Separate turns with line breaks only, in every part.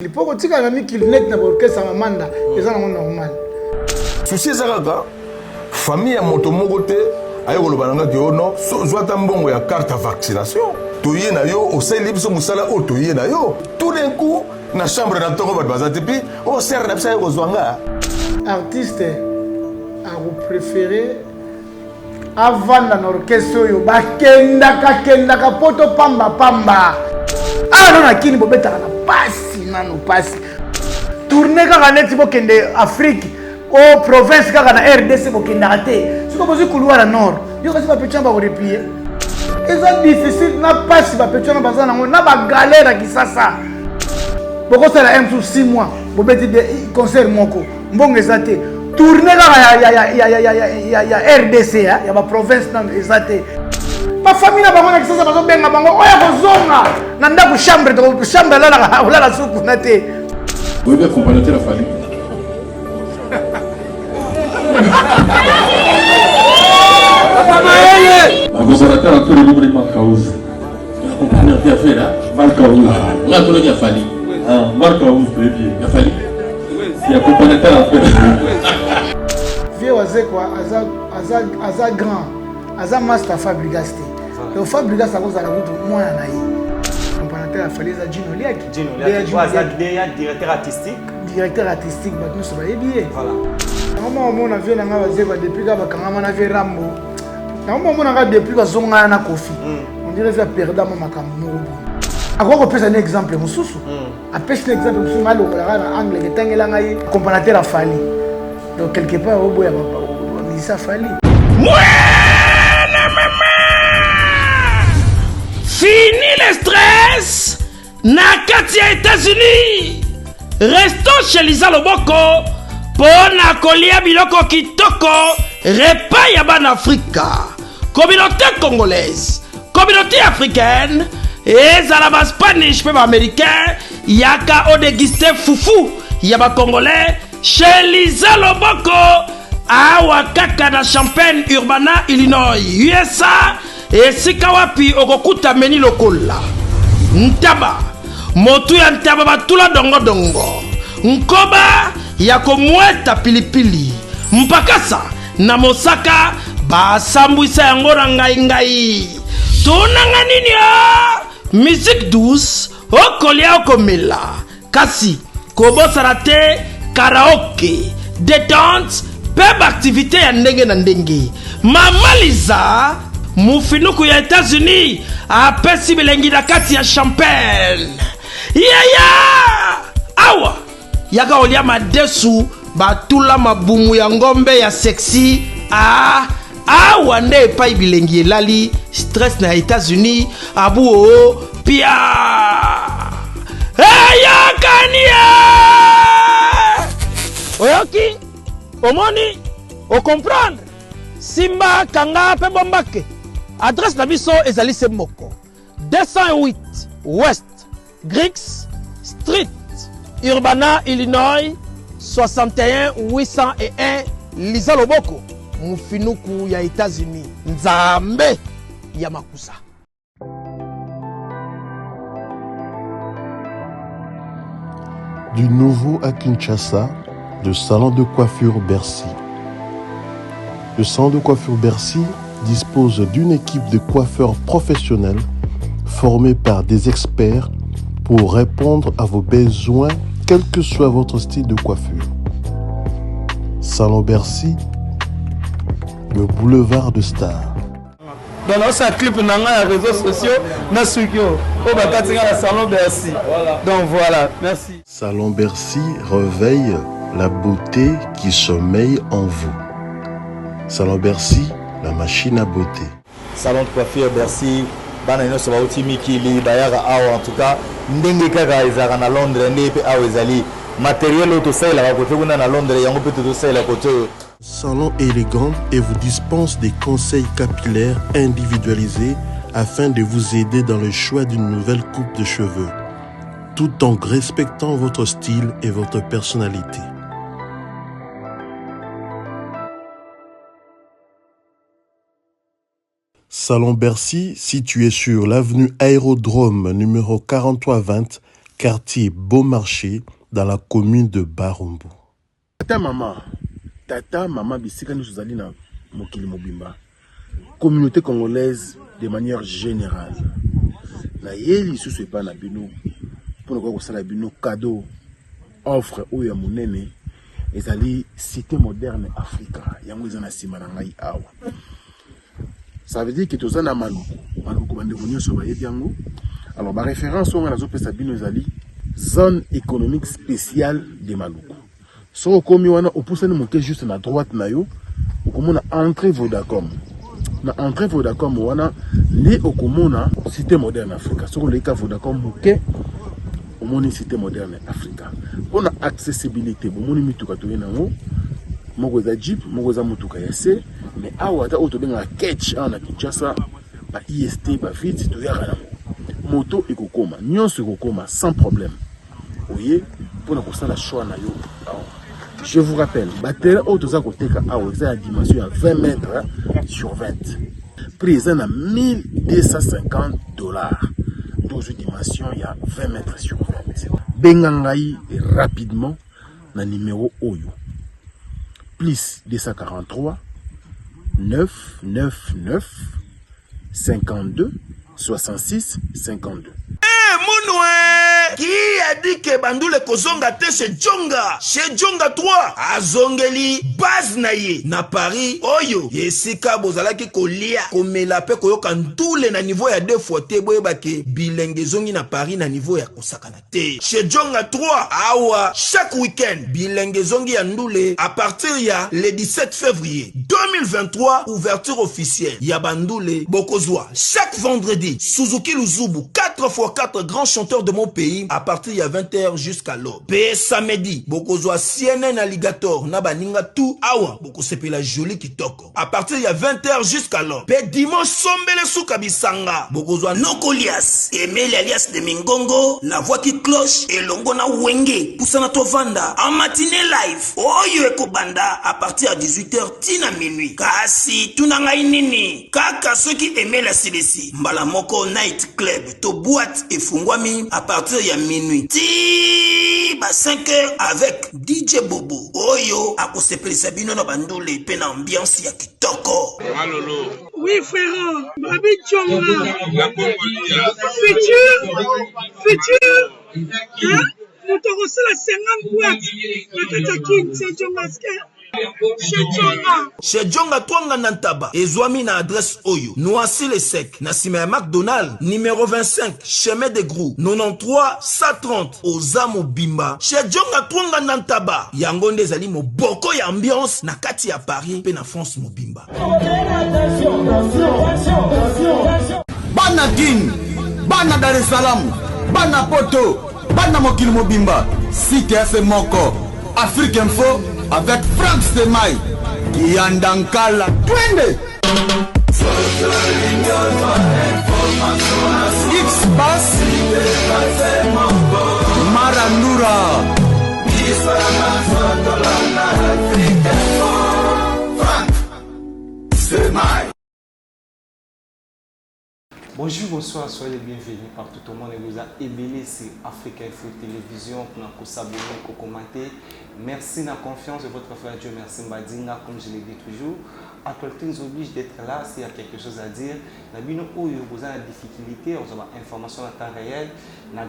Il faut que tu aies un ami qui net n'importe quel samamanda, et ça c'est normal.
Souci ezaka famille ya moto mokote ayo kolobananga ki ono soit tambongo ya carte vaccination. Toye na yo oseli biso musala o toye na yo. Tout d'un coup na chambre na tongo bat bazati pi o serre na psa yo zwanga.
Artiste a préféré avant dans l'orchestre yo bakenda poto pamba. Ah non akini bobeta na pasi nano pasi. Tourner kaka net bokende Afrique au province kaka na RDC bokende ate. Siko bozi couloir nord. Yo kasi ba petchamba ko replier. C'est difficile na pasi ba petchamba bazana na ba galère kisasa. Boko sala M sur 6 mois. Bobeti de concert moko. Mbongo ezate. Tourner kaka ya RDC ya ba province na ezate. Ma famille na bango na kisasa bazo benga bango oya kozonga na ndako chambre la suku na te.
Vous pouvez accompagner la famille. Vous avez un peu de nombre de Marcaouz. Accompagner la famille là. Marcaouz. On a connu la famille. Marcaouz, très bien. La famille. Si accompagner la famille.
Vieux wazé quoi, aza grand, aza master Fabrigas. Le Fabrigas a cause à la route moi na yi. Accompagner la famille za Gino Liaki.
Gino Liaki, directeur artistique.
Directeur artistique, bah nous sommes bien.
Voilà.
Comment on a vu na wazé depuis ka bakanga na ve Rambo. On a depuis que zonga na Kofi. On dirait que perdre ma makambo. Ako pesa un exemple mususu. A pesa un exemple mususu malo na angle que tangela ngai comparateur a fali. Donc quelque part au boya papa, mais ça fali.
Fini le stress. Na kati ya États-Unis. Restons chez Lisa Loboko pour na kolia biloko kitoko repas ya ban Afrika. Communauté congolaise, communauté africaine, et zalaba Spanish pe américain, yaka o déguisté foufou, yaba congolais, chez Lisa Loboko, awa kaka na Champaign, Urbana, Illinois, USA, et sikawapi okokuta meni lokola. Ntaba, motu ya ntaba batula dongo. Nkoba, yako mweta pilipili. Mpakasa, na Mosaka, basambwisa yango na ngai tonanga nini musique douce okolia okomela kasi kobosana te karaoke détente pe activité ya ndenge na ndenge. Mama Liza mufinuku ya États-Unis apesi bilengi na kati ya Champagne awa yaka olia madesu batula mabumu ya ngombe ya sexy awa nde epai bilengi elali stress na États-Unis abu pia yakania oyoki omoni o comprendre simba kanga pe bombake adresse na biso ezali se moko 208 West Griggs Street Urbana Illinois 61 801 Lisa Loboko mufinuku ya États-Unis nzambe ya makusa.
Du nouveau à Kinshasa, le salon de coiffure Bercy. Le salon de coiffure Bercy dispose d'une équipe de coiffeurs professionnels formés par des experts pour répondre à vos besoins, quel que soit votre style de coiffure. Salon Bercy, le boulevard de Stars.
Dans notre clip, on a les réseaux sociaux, on a Salon Bercy. Donc voilà, merci.
Salon Bercy réveille la beauté qui sommeille en vous. Salon Bercy, la machine à beauté.
Salon de coiffure Bercy, banano so bauti mikili bayara awa en tout cas ndenge kaka ezaka na Londres ndenge pe awa ezali matériel auto sala ba côté kuna na Londres yango peut tout sala côté.
Salon élégant et vous dispense des conseils capillaires individualisés afin de vous aider dans le choix d'une nouvelle coupe de cheveux, tout en respectant votre style et votre personnalité. Salon Bercy, situé sur l'avenue Aérodrome numéro 4320, quartier Beaumarchais, dans la commune de Barumbu.
Tata maman bisika nous zali na mokili mobimba. Communauté congolaise de manière générale. Na yeli sous pas na bino pour nous ko sala bino cadeau offre oya monene ezali cité moderne Africa. Yango ezana sima na ngai awa. Ça veut dire que tous na maluku bande konyo so baye yango. Alors ma référence on a zo pesa bino ezali zone économique spéciale de Maluku. So komi wana opusani moke juste na droite na yo okomona entrée Vodacom. Na entrée Vodacom wana ndi okomona cité moderne Africa. So leka Vodacom moke omoni cité moderne Africa. Pona accessibilité bomoni mituka to yenango moko za Jeep moko za mutuka ya C mais awa ta auto benga catch na Kinshasa ba IST ba vite to yaka nango. Moto ekokoma nyonso ekokoma sans problème. Voyez pour na choix na yo. Je vous rappelle, batterie auto koteka awa za dimension à 20 mètres sur 20. Prix à 1250 $. 12 dimensions, il y a 20 mètres sur 20. Bengangai rapidement na numéro Oyo. Plus 243 999 52 66 52.
Mounoué qui a dit que Bandoule Kozonga te chez Djonga 3 azongeli base naye na Paris oyo yesika bozalaki kolia komela pe koyoka ndule na niveau ya 2 fois te boyeba ke bilenge zongi na Paris na niveau ya kosakana te chez Djonga 3 awa chaque week-end bilenge zongi ya ndule à partir ya le 17 février 2023 ouverture officielle ya Bandoule Bokozwa chaque vendredi Suzuki Luzubu 4x4 grands chanteurs de mon pays à partir de 20h jusqu'à l'aube. Pe samedi, bokozwa CNN Alligator na baninga tout awa boko sepela joli kitoko. À partir de 20h jusqu'à l'aube. Pe dimanche sombele souka bisanga. Bokozwa Nokolias, Emile alias de Mingongo, la voix qui cloche et longo na wenge. Poussana tovanda en matinée live. Oyo ekobanda à partir de 18h tina minuit. Kasi tunanga inini. Kaka ceux qui aimaient la CDC. Mbala moko night club to boîte et fungwami à partir de minuit. Ti ba 5h avec DJ Bobo. Oyo akosepeli sabino na bandole pe na ambiance ya kitoko.
Malolo.
Oui frère, Babi Djonga.
La Congolia.
Futur. Hein? Nous te reçons la 50 boîtes. La Katakin, c'est Djonga.
Chez Djonga Twanga Nantaba, Ezwami na adresse Oyo, Noisy le Sec, Nassime McDonald, numéro 25, chemin de Grou, 93 130, Ozamo Bimba. Chez Djonga Twanga Nantaba, Yangonde Zali mo boko ya ambiance, na kati ya Paris, pe na France mo Bimba.
Bana Guine, Bana Dar es Salaam, Bana Poto, Bana Mokil Mobimba, Site FM Moko, Afrique Info, avec Frank Stemai, Yandankala, Twende! X-Bass, Marandura, Frank Stemai.
Bonjour, bonsoir, soyez les bienvenus partout au monde et vous a ébélé sur Africa Info Télévision pour s'abonner, pour commenter. Merci de la confiance de votre frère Dieu, merci Mbadinga, comme je l'ai dit toujours. Actualité nous oblige d'être là s'il y a quelque chose à dire. Nous avons des difficultés, nous avons des informations en temps réel,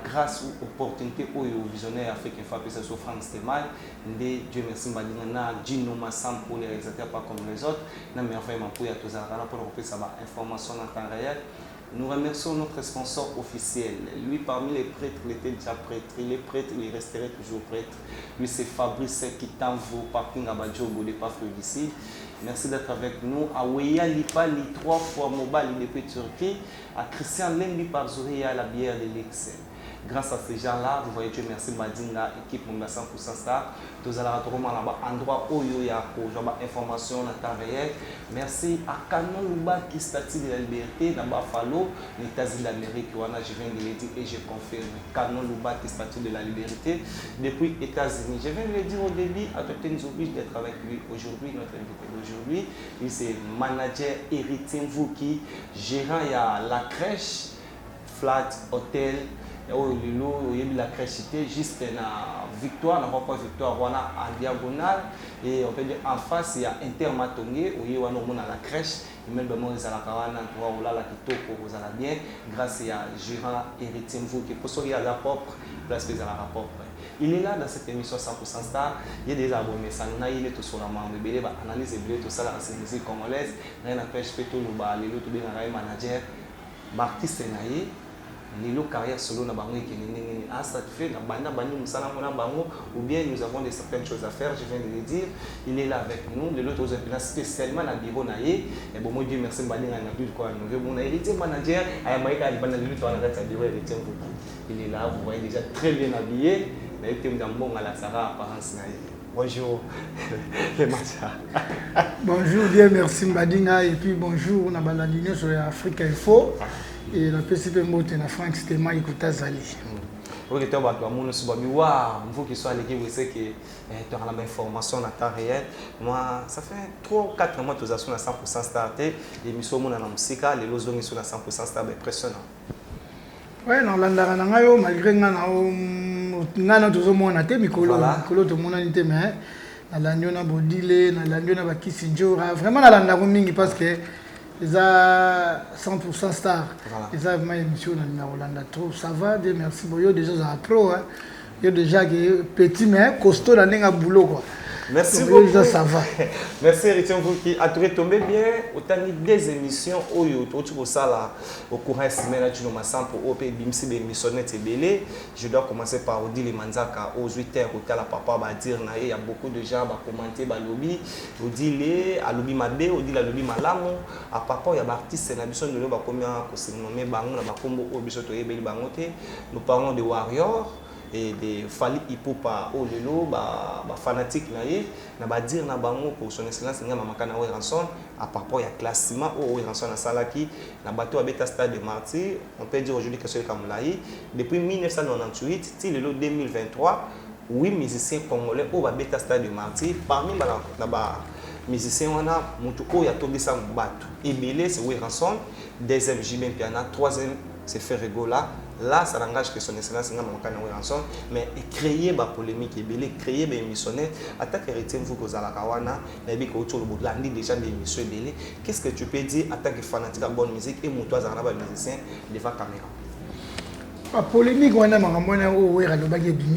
grâce aux opportunités aux visionnaires africains, que ce soit France Stemai, Dieu merci Mbadinga, Gino Massam pour les réalisateurs pas comme les autres, nous avons fait pour tous les informations en temps réel. Nous remercions notre sponsor officiel. Lui, parmi les prêtres, il était déjà prêtre. Il est prêtre, il resterait toujours prêtre. Lui, c'est Fabrice Kitamvo, parking à Badjogo, de Pafle d'ici. Merci d'être avec nous. À Weya Lipali, 3 fois mobile depuis Turquie. À Christian Lembi par Zouria, la bière de l'Excel. Grâce à ces gens-là, vous voyez, Dieu merci, Madinga, équipe 100% star. Tous allez retrouver là-bas, endroit où il y a information en temps réel. Merci à Canon Luba qui statue de la liberté dans Buffalo, les États-Unis d'Amérique. Je viens de le dire et je confirme. Canon Luba qui statue de la liberté depuis les États-Unis. Je viens de le dire au début, à côté nous oblige d'être avec lui aujourd'hui, notre invité d'aujourd'hui. Lui, c'est manager Héritier Mvouki, gérant à la crèche, flat, hôtel. la crèche juste na victoire, na victoire en diagonale et on peut dire en face il y a Intermatongé où il y a la crèche et même bon ils la kawana pour la kitoko vous allez bien grâce à Gérard Héritier Mvou qui pour sortir à la propre place que la propre. Il est là dans cette émission 100% Star. Il y a des abonnés, ça il est tout sur la main. Il y a analyse et tout ça, la musique congolaise. Il y a un pêche péto, le manager, artiste naïe. Lilo carrière solo na bango qui n'est pas satisfait na banda bani musala mona bango ou bien nous avons des certaines choses à faire, je viens de le dire. Il est là avec nous, de l'autre spécialement na bureau naïe et bon moi Dieu merci bani na plus quoi nous veut mon héritier manager aya maika bana lilo to na kati bureau héritier. Il est là, vous voyez déjà très bien habillé. Mais il y a la Sarah apparence. Bonjour, les matchs.
Bonjour, bien merci Mbadinga. Et puis bonjour, on a baladine sur Afrique Info. Et la PCP Mote na Franck Stéma Ikuta Zali.
Oui, tu as il faut qu'il soit allé vous savez que tu as l'information en temps réel. Moi, ça fait 3 ou 4 mois que tu as sur 100% starté. Et nous sommes dans la musique, les lots sont sur 100% start, impressionnant.
Oui, dans l'Andaranangayo, malgré que nous avons tous monté, Mikolo, tout le monde a été, mais dans l'Andiona Bodile, dans l'Andiona Bakisinjora, vraiment dans l'Andaranangi parce que ils ont 100% star. Ils ont une émission dans l'Olanda. Ça va, merci. Il y a déjà un pro, il y a déjà petit, mais costaud dans le boulot.
Merci beaucoup.
Ça va.
Merci Héritier qui a tombé bien. Autant des émissions au courant de la semaine tu nous as pour OP Bimsi Bémissonnette et Belé. Je dois commencer par Odile et Manzaka aux 8h où la papa va dire il y a beaucoup de gens qui commenter ba lobby. Odile a lobby Mabé, Odile a lobby Malamu. À papa il y a des artistes na biso de ba combien ko se nommer bango na ba kombo o biso to yebeli bangote. Nous parlons de Warrior et de Fali Ipopa au lelo ba fanatique na ye na ba dire na bango pour son excellence nga mamaka na ranson à rapport ya classement au ranson na salaki na bateau à beta stade de Martyr on peut dire aujourd'hui que c'est comme laï depuis 1998 till lelo 2023 8 musiciens congolais au beta stade de Martyr parmi na ba musiciens on a mutu o ya tobisa bato ebele c'est ranson deuxième Jibin Piana troisième c'est Ferregola. Là, ça n'engage que son excellence, mais créer des polémiques, créer des émissions. Attaque héritier, vous avez déjà des émissions. Qu'est-ce que tu peux dire attaque fanatique à bonne musique et moutoise à la musicien devant la caméra?
La polémique, on a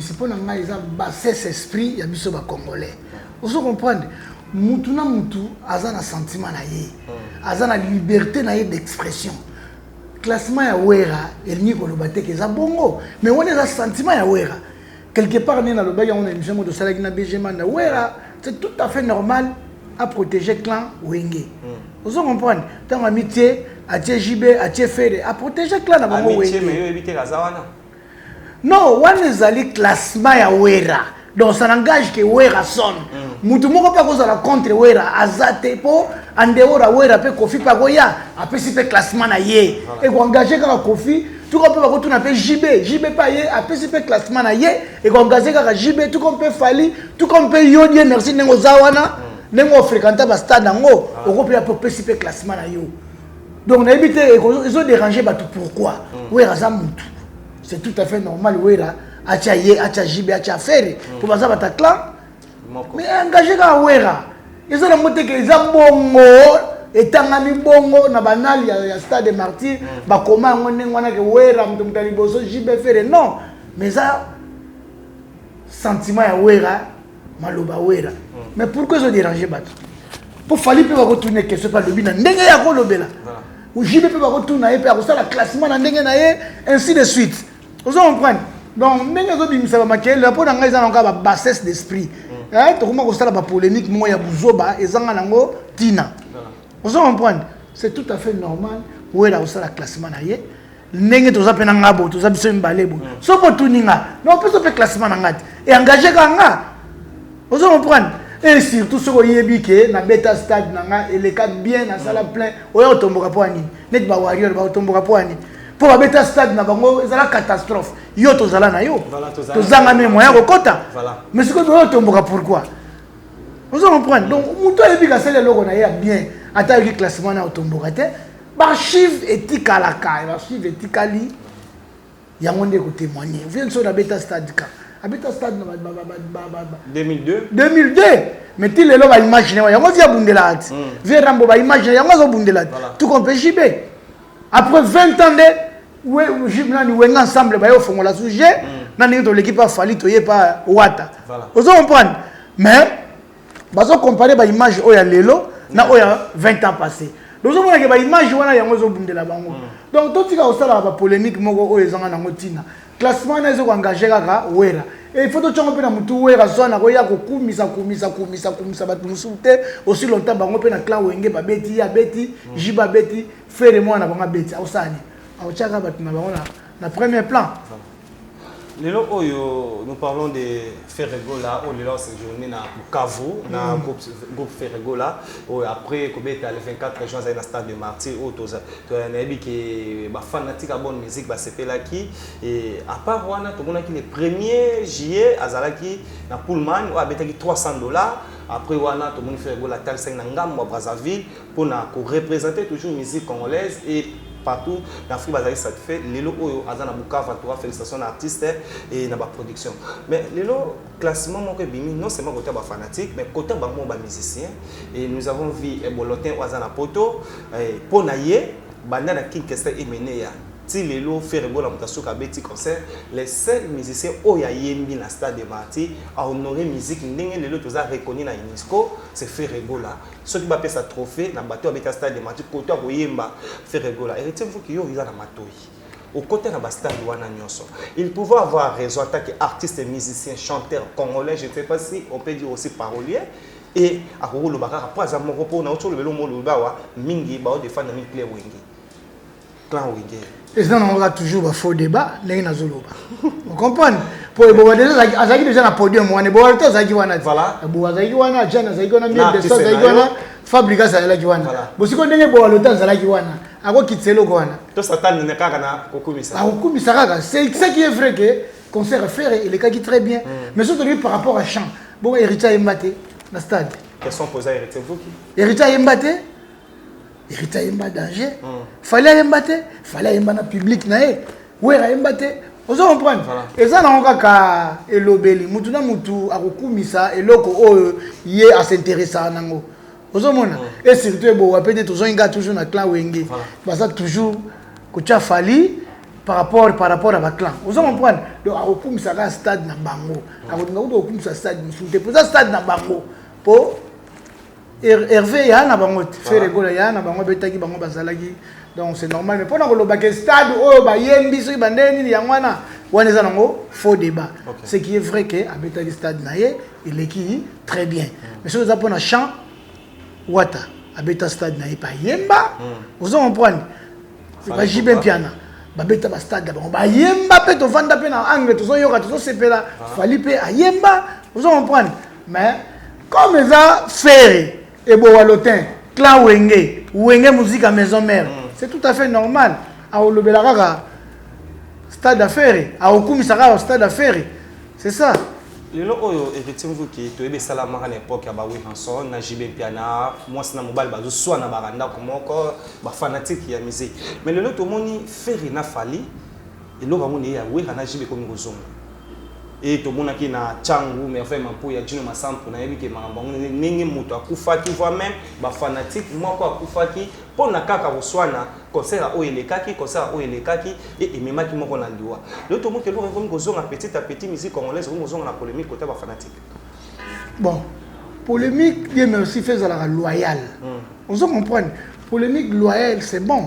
c'est pour nous bassesse esprit, il y a des Congolais. Vous comprenez? Moutuna moutou, a un sentiment, a une liberté d'expression. Classement ya wera elni ko lobate ke za bongo mais on est un sentiment ya wera quelque part on est dans le bail on a une jambe de salaki na BGM na wera c'est tout à fait normal à protéger clan Wenge. Vous comprenez tant amitié à JB à Fere à protéger clan na bongo Wenge. Amitié mais yo éviter kazawana. Non, on est allé classement ya wera. Donc ça n'engage que wera sonne. Mutu moko pa ko za contre wera azate po andeora wera pe kofi pa goya après si pe classement na ye et ko engager ka kofi tout comme pe ko tuna pe JB pa ye après si pe classement na ye et ko engager ka JB tout comme pe Fali tout comme pe yo die merci nengo zawana nengo fréquenter ba stade ngo ko pe pe si pe classement na yo donc na éviter ils ont dérangé ba tout pourquoi wera za mutu c'est tout à fait normal wera acha ye acha JB acha Fere pour baza ba ta clan mais engagé ka wera ils ont monté que ils ont bongo et tangami bongo na banal ya stade de Martyr ba koma ngone ngwana ke wera mtumtali boso JB Fere non mais ça sentiment ya wera maloba wera mais pourquoi ils ont dérangé bato pour Fali pe ba retourner que c'est pas le bina ndenge ya ko lobela ou JB pe ba retourner et pe ko sala classement na ndenge na ye ainsi de suite vous comprenez donc ndenge zo bimisa ba makele pour na ngaiza na ba bassesse d'esprit tu comment ça la polémique moi ya buzoba ezanga nango tina vous comprenez c'est tout à fait normal où est là ça la classement na ye ndenge to za pena ngabo to za biso mbalebo so po tuninga non peut se classement na ngati et engagé kanga vous comprenez et surtout ce ko yebi ke na beta stade nanga et les cas bien na sala plein oyo tomboka po ani net ba warrior ba tomboka po ani pour la beta stade na bango ezala catastrophe yo to zala na yo to zanga me moyen ko kota mais ce que yo tomboka pourquoi vous comprenez donc muto yebi ka sala loko na ya bien ata ki classement na tomboka te ba chiffre etika la ka ba chiffre etikali Il y a un monde qui témoigner. Vous venez sur la bêta stade. Bêta stade
2002.
2002. Mais tu les l'as imaginé. Il y a un monde Bundelat. Viens Rambo va imaginer. Il y a un monde Bundelat. Tout comme JB. Après 20 ans de JB ensemble, bah ils font la sujet. Nani to l'équipe a fallu to pas Wata. Vous comprenez? Mais bazo comparer ba image oya lelo na oya 20 ans passé. Donc on a que ba image wana yango zo bundela bango. Donc tout tika osala ba polémique moko oyo ezanga nango tina. Classement na zo engager kaka wera. Et il faut que tu aies un peu de zone à kumisa batu musulté aussi longtemps bango pe na clan wenge ba beti ya beti jiba beti faire moi na banga beti ausani au chaka batu na bango na premier plan.
Lelo oyo nous parlons de Ferregola on lelo séjourné na Bukavu na groupe Ferregola après kobeta le 24 juin dans le stade de Martyr autoza to na bi ke ba fanatique à bonne musique ba sepelaki et à part wana to mona ki le 1er juillet azalaki na Pullman o abetaki $300 après wana to mona Ferregola tal 5 na ngambo Brazzaville pour na ko représenter toujours musique congolaise et partout dans l'Afrique basée satisfait lelo oyo azana Bukavu toi félicitations à artistes et na ba production mais lelo classement mon que bimi non seulement côté ba fanatique mais côté ba mon ba musicien et nous avons vu Ebolotin azana poto pour naie banda na Kinshasa emené ya ti lelo Ferregola mutasuka beti concert les seuls musiciens oya yembi na stade de Martyr a honoré musique ndenge lelo toza reconnu na UNESCO c'est Ferregola ceux qui battent sa trophée na bateau avec stade de Martyr côté ko yemba Ferregola héritier faut que yo iza na matoi au côté na stade wana nyonso il pouvait avoir raison en tant qu'artiste musicien chanteur congolais je ne sais pas si on peut dire aussi parolier et à rolo bakara pas amoko pour na otolo belo mo lubawa mingi ba o défendre mi player wingi clan wingi.
Et ça, on aura toujours un faux débat. Vous comprenez? Pour les Bois déjà un podium, on est Bois de Zagiwana. Voilà. Bois Zagiwana, Jana Zagiwana, de Sosa Zagiwana, Fabrica Zagiwana. Vous savez qu'on est Bois le temps Zagiwana. À quoi quitter le Guana? Tout ça, t'as une carana au Kumisa. Au Kumisa, c'est ça qui est vrai que concert faire et les cas qui très bien. Mais surtout par rapport à chant. Bon, Héritier Mbaté, dans le stade. Quelles sont posées à Héritier Mbaté? Héritier Mbaté? Héritier Mbaté danger. Fallait Mbaté na public nae. Wera Mbaté. Vous comprenez? Et ça n'a pas qu'à elobeli. Mutu na mutu akokumisa eloko oyo yé à s'intéresser à nango. Vous comprenez? Et surtout bon peut-être toujours na clan wenge. Bah ça toujours que tu as fallu par rapport à ma clan. Vous comprenez? Donc akokumisa ka stade na bango. Akokumisa stade musu. Pour ça stade na bango pour Hervé ya na bango Ferregola ya na bango betaki bango bazalaki donc c'est normal mais pendant que le bac stade oh ba yembi so bandeni yangwana wana za nango faux débat ce qui est vrai que à betaki stade naie il est qui très bien mais si vous avez un chant wata à beta stade naie pas yemba vous comprenez ba jibem piana ba beta ba stade ba ba yemba pe to vanda pe na angle to so yoka to so sepela fali pe a yemba vous comprenez mais comme ça faire et Boalotin, clan Wenge musique à maison mère. C'est tout à fait normal. À Olobelarara, stade d'affaires, à Okumisara, stade d'affaires. C'est ça.
Le logo effectivement qui tu es salama à l'époque à Bawi Hanson, na JB Piana, moi c'est na mobile bazo soit na baranda comme encore ba fanatique ya musique. Mais le logo tout monde faire na fali et logo monde ya oui na JB comme gozonga. Et tout le monde qui na changu mais enfin mampo ya jino masampo na yebi ke makambo nenge muto akufaki voit même ba fanatique moko akufaki pona kaka boswana concert o elekaki concert o elekaki et memaki moko na liwa le tout le monde ke lo comme kozonga petit à petit musique congolaise comme kozonga na polémique côté ba fanatique
bon polémique mais aussi fait la loyal on se comprend polémique loyal c'est bon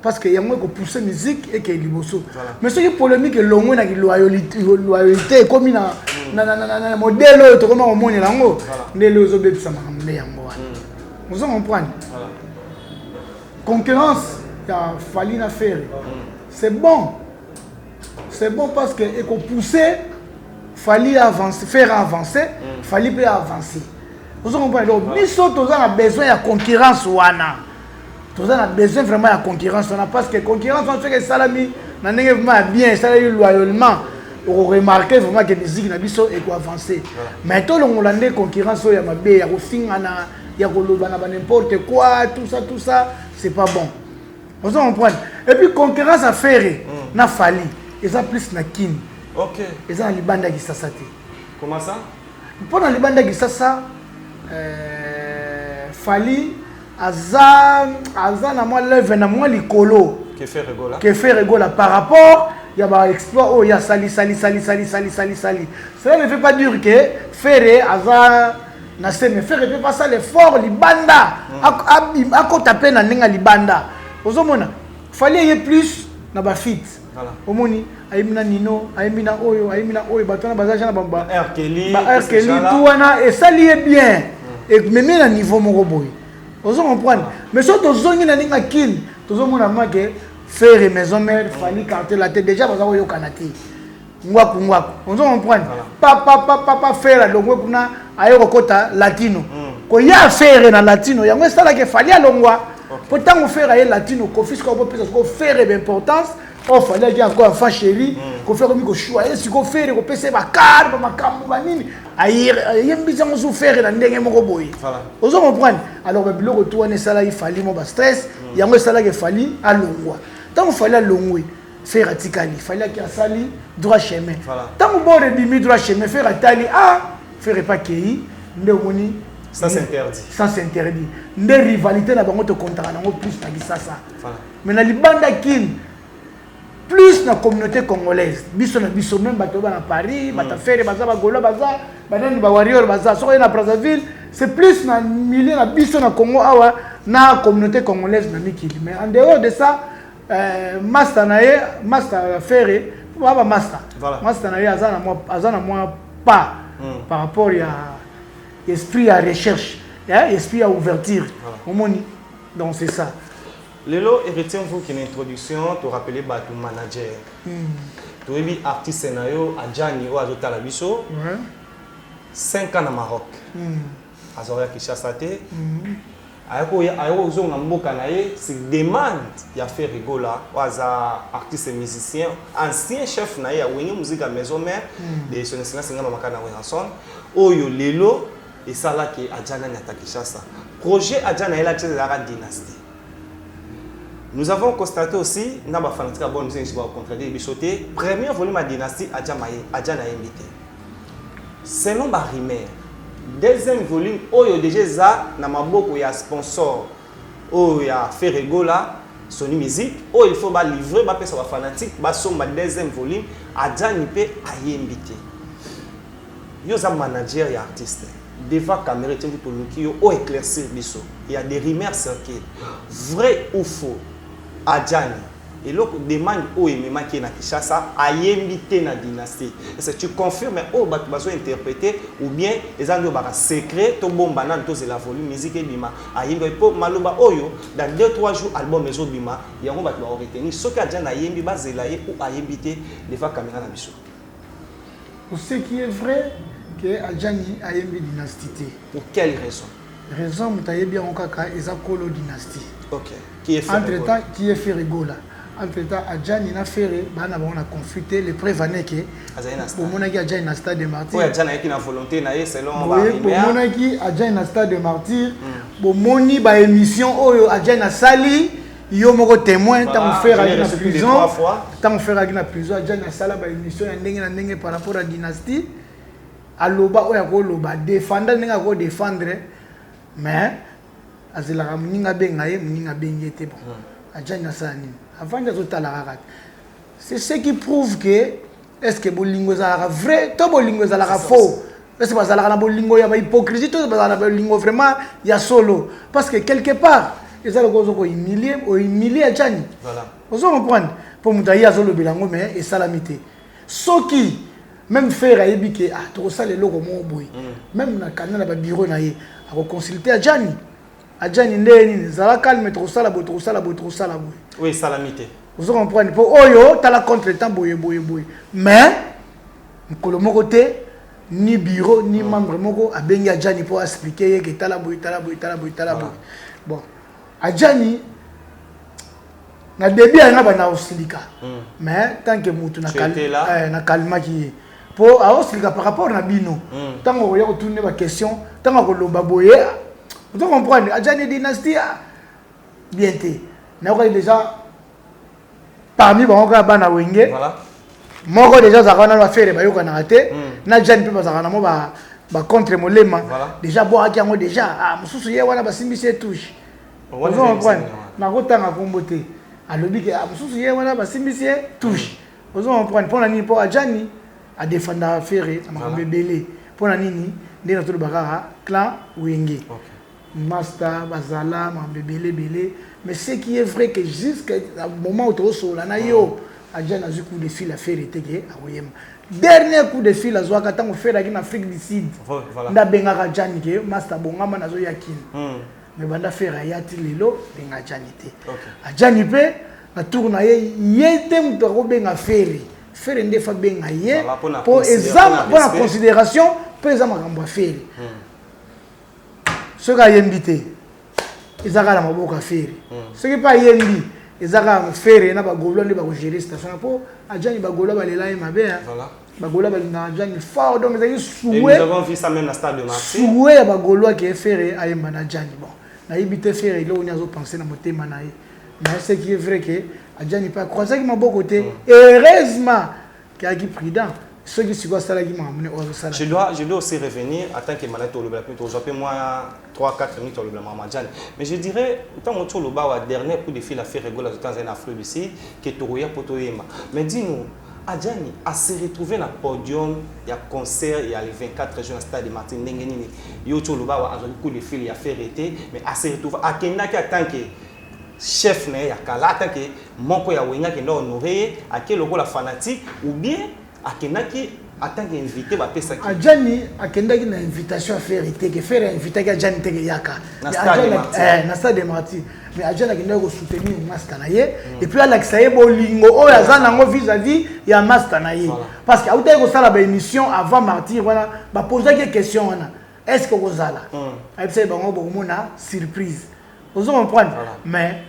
parce qu'il y a moins que pousser musique et qu'il y a liboso. Mais ce qui est polémique est long na loyauté comme na modèle to comme on monte lango ne les obé ça m'a yango. Vous comprenez? Concurrence il a fallu na faire. C'est bon. C'est bon parce que et qu'on pousser fallait avancer faire avancer, fallait pas avancer. Vous comprenez? Donc biso to a besoin de concurrence wana. On a besoin vraiment de concurrence. On a parce que la concurrence, on sait que Salami n'a pas bien, Salami loyalement. On remarque vraiment que la musique n'a pas avancé. Maintenant, on a des concurrences, il y a des il y a n'importe quoi, tout ça, c'est pas bon. On comprend. Et puis, concurrence à faire, n'a fallu. eza plus na kini.
Ok.
Eza na libanda Kisasa te.
Comment ça?
Pour na libanda Kisasa Fally aza na moi lève na moi likolo.
Que fait Regola?
Que fait Regola par rapport il y a ba exploit oh il y a sali. Cela ne veut pas dire que Ferré aza na se me Ferré peut pas ça l'effort libanda a ko taper na ninga libanda. Ozomona Fally y plus na ba fit. Voilà. Omoni ayimina Nino ayimina oyo batona bazaja na bamba
Kelly
tout wana et ça lié bien et même na niveau moko boy. Ozo comprendre mais so to zongi na ninga kin to zomona make faire maison mère Fally carter la tête déjà baza yo kanati ngwaku ozo comprendre papa faire longwe kuna ayo kota latino ko ya faire na latino yango sala ke Fally alongwa pourtant on faire ay latino ko fisko ko pesa ko faire d'importance oh Fally qui encore enfant chéri ko faire comme ko choix si ko faire ko pesa ba car ba makambo ba nini ayir yembisa mo so faire na ndenge moko boy ozo comprendre alors ba biloko to wana sala il Fally mo ba stress yango sala ke Fally alongwa tant Fally alongwe faire atikali Fally qui asali droit chemin tant bon rebimi droit chemin faire atali faire pas kei ndemoni
ça s'interdit.
Ça s'interdit. Des rivalités na bango te contrat nango plus na Kisasa. Mais na libanda kin plus na communauté congolaise. Biso même bato ba na Paris, bata faire baza ba golo baza, banani ba warrior baza. So na Brazzaville, c'est plus na milieu na biso na Congo awa na communauté congolaise na mikili. Mais en dehors de ça, master Ferré, baba master. Master na azana moi pas par rapport à esprit à recherche, esprit à ouverture. Donc c'est ça.
Lelo, et retiens-vous qu'une introduction, tu rappelles Batou manager. Tu as vu artiste scénario, Adjani ou Azota Labiso, 5 ans au Maroc. Azoria Kishasa te. Ayo zone en Bokanaye, c'est demande il a fait Regola, ou artiste et musicien, ancien chef naïe a Winnie musique à maison mère, de son excellence Ngama Makana Wenson. Oyo Lelo et ça là qui Adjana Nyata Kishasa. Projet Adjana et la dynastie. Nous avons constaté aussi, dans la fanatique à bonne musique, je vais contredire Bichoté, premier volume à dynastie Adjana invité. Selon Barimer, deuxième volume, Oyo déjà ça, na maboko ya sponsor, Oyo ya Ferregola, Sony Music, il faut ba livrer, ba pesa ba fanatique, ba somba deuxième volume, Adjana peut invité. Yo za manager et artiste. Devant caméra, tu veux éclaircir biso. Il y a des rumeurs circulent. Vrai ou faux? Adjani. Et l'autre demande au MMA qui est na Kishasa a invité na dynastie. Est-ce que tu confirmes au besoin interpréter ou bien les gens ont un secret to bomba na to la volume musique et bima a yimba po maloba oyo dans 2-3 jours album mezo bima yango ba retenir ce que Adjani a yimbi bazelaye ou a invité devant caméra na biso.
Pour ce qui est vrai que Adjani a une dynastie.
Pour quelle raison?
Raison, mais bien en cas ils ont colo dynastie.
Ok. Qui est fait?
Entre temps, qui est fait Regola. Entre temps, Adjani n'a fait, on a confronté les prévenus que. Pour mon aki Adjani n'a stade de martyr.
Oui, Adjani qui n'a volonté na selon.
Oui, pour mon aki Adjani n'a stade de martyr. Pour moni ba émission oyo Adjani n'a sali. Yo moko témoin tant faire à la prison. Tant faire à la prison Adjani n'a sala ba émission ya ndenge par rapport à dynastie. Aloba oya ko loba défendre ninga ko défendre mais azela muninga bengaye muninga bengete bon Adjani na sani avant de tout la ragat c'est ce qui prouve que est-ce que bolingo za vrai to bolingo za la faux est-ce que bazala na bolingo ya ba hypocrisie to bazala na bolingo vraiment ya solo parce que quelque part ils ont ko humilier Adjani voilà vous comprenez pour mutaïa solo bilango mais et salamité soki même faire ayebi que to ça les loko mo boy même na kanana ba bureau na ye a consulter Adjani ndeni zala calme to ça la boy
oui salamité
vous comprenez pour oyo tala contre temps boy mais mokolo moko te ni bureau ni membre moko abengi Adjani pour expliquer que tala boy bon Adjani na début nga bana osilika mais tant que mutu na calma qui pour osilika par rapport na bino tant on va retourner ma question tant ko loba boye vous comprenez Adjani dynastie bien té na déjà parmi bango bana wenge
voilà
moko déjà za kana ba faire ba yoka na raté na Jani pe ba za kana mo ba contre molema déjà boa ki yango déjà mususu ye wana ba simbisi touche ozo comprendre na kotanga kombote alobi ke mususu ye wana ba simbisi touche ozo comprendre pona nini po Jani a défendre faire na mbebele pona nini ndena to bakara clan wenge master bazala mbebele belé mais ce qui est vrai que jusqu'à moment où tu es là na yo Adjani a eu coup de fil à faire était que awoyema dernier coup de fil à zoaka tango faire en Afrique du Sud nda benga Adjani ke master bongama nazo yakine mais banda faire ayati lelo benga Adjani te Adjani pe na tourna yete muto ko benga faire ndefa benga ye pour exemple pour la considération pour exemple makambo faire ce gars invité ezaka na maboka faire ce qui pas yendi ezaka faire na bagolo ndi bakogérer station po Adjani bagolo balela mabe bagolo balinga Adjani fort donc ezaki souhait
nous avons vu ça même na stade de Marseille
souhait ya bagolo qui faire ayemba na Adjani bon na ibité faire ile on azo penser na motema na ye mais ce qui est vrai que Adjani pas croiser qui maboko te heureusement qu'il a qui prudent. Je
dois aussi revenir en tant que manager au Blapin. J'ai moi 3-4 minutes au Blapin. Mais je dirais, tant que tu as le dernier coup de fil à faire rigoler dans un Afrique ici, que tu as pour toi. Mais dis-nous, Adjani a se retrouvé dans le podium, il y a concert, il y a les 24 jours au stade de Martin Nengenini. Il y a un coup de fil, il a fait arrêter, mais a se retrouvé à Kenaki en tant que chef, il y a Kalata, mon ko ya Wenya qui est honoré, à quel logo la fanatique, ou bien Akenaki en tant qu'invité va pesa ki
Adjani akendaki na invitation à faire été que faire invité ka Adjani te yaka
na stade
de Martyrs mais Adjani akendaki ko soutenir master na ye et puis Alexa ye bolingo o ya zana ngo vis-à-vis ya master na ye parce que autaki ko sala ba émission avant Martyrs wana ba poser des questions wana est-ce que ko zala ayebisa bango bokomona surprise vous comprendre mais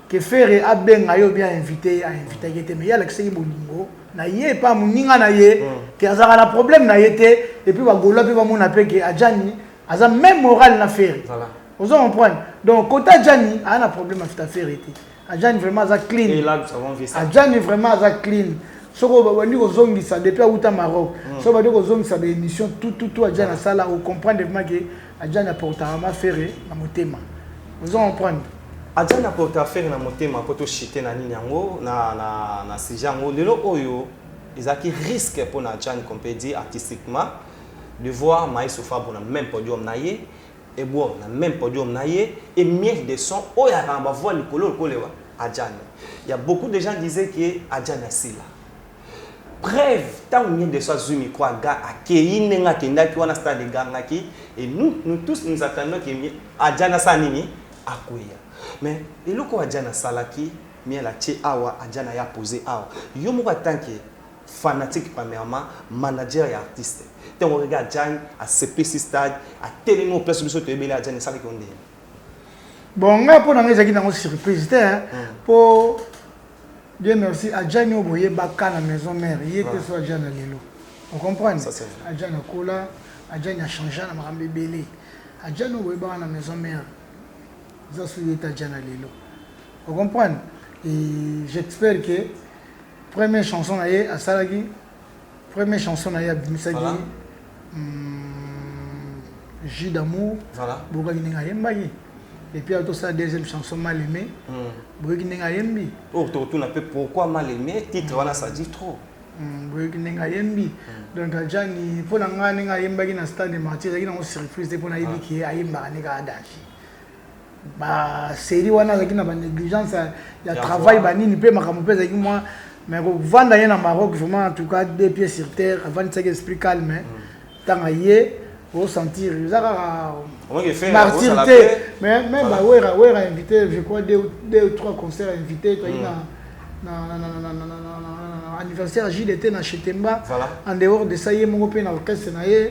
que faire abenga yo bien invité à invité qui était mais Alexa ye bolingo na ye pas muninga na ye que azaka na problème na yete et puis bagolo pe ba mona pe que Adjani aza même moral na faire voilà vous comprendre donc côté Adjani a un problème à faire été Adjani vraiment aza clean
et là nous avons vu ça
Adjani vraiment aza clean soko bandi ko zongisa depuis auta Maroc soko bandi ko zongisa des émissions tout Adjani na sala ou comprendre vraiment que Adjani apporte à faire na motema vous comprendre
Adjani apporte à faire na motema pour to chiter na nini yango na sijango lelo oyo ezaki risque pour na Adjani qu'on peut dire artistiquement de voir Maïs Fabo na même podium na ye et bon na même podium na ye et mieux de son oya ba voix likolo kolewa Adjani. Il y a beaucoup de gens disaient que Adjani asila. Bref, tant mieux de soit zumi kwa ga akei nenga kendaki wana stade de gangaki et nous tous nous attendons que Adjani sa nini akoya. Mais et le quoi Adjani salaki mais la tie awa Adjani ya posé awa yo mo tant que fanatique premièrement manager et artiste tant on regarde Adjani à CPC stade à tellement place biso to ebele Adjani salaki onde
bon nga pour na ezaki na surprise pour Dieu merci Adjani oboye baka na maison mère yete so Adjani lelo on comprend Adjani kola Adjani a changé na makambe belé Adjani oboye baka na maison mère ça c'est Adjani lelo on comprend et j'espère que première chanson na ye asalaki première chanson na ye bimisaki Jus d'amour
voilà
boka ninga yembaki et puis auto ça deuxième chanson mal aimé boka ninga yembi
oh tu n'a pas pourquoi mal aimé titre voilà ça dit trop
boka ninga yembi donc Adjani pour la ngani ninga yembaki na stade de Martyrs qui na surprise pour na yebiki ayemba ninga adachi ba série wana zaki na ba négligence ya travail ba nini pe makambo pe zaki moi mais ko vanda yena Maroc vraiment en tout cas deux pieds sur terre avant de s'expliquer calme tanga ye au sentir zaka martyr mais même ba wera invité je crois deux ou trois concerts invités toi na anniversaire JDT na Chetemba en dehors de ça ye mon pe na orchestre na ye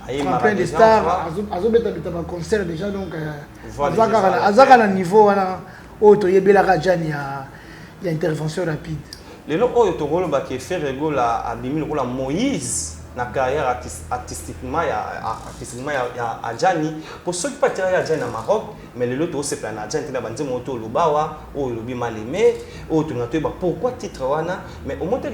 plein de stars azobeta ba concert déjà donc azaka na niveau wana auto yebela Adjani ya intervention rapide
le lo oyo tokolo ba ke faire rigola abimi lokola Moïse na carrière artistiquement ya Adjani pour ceux qui partent à Adjani na Maroc mais le lot c'est plan Adjani na banzi moto lubawa o lobi maleme o tunatoy ba pourquoi titre wana mais au montre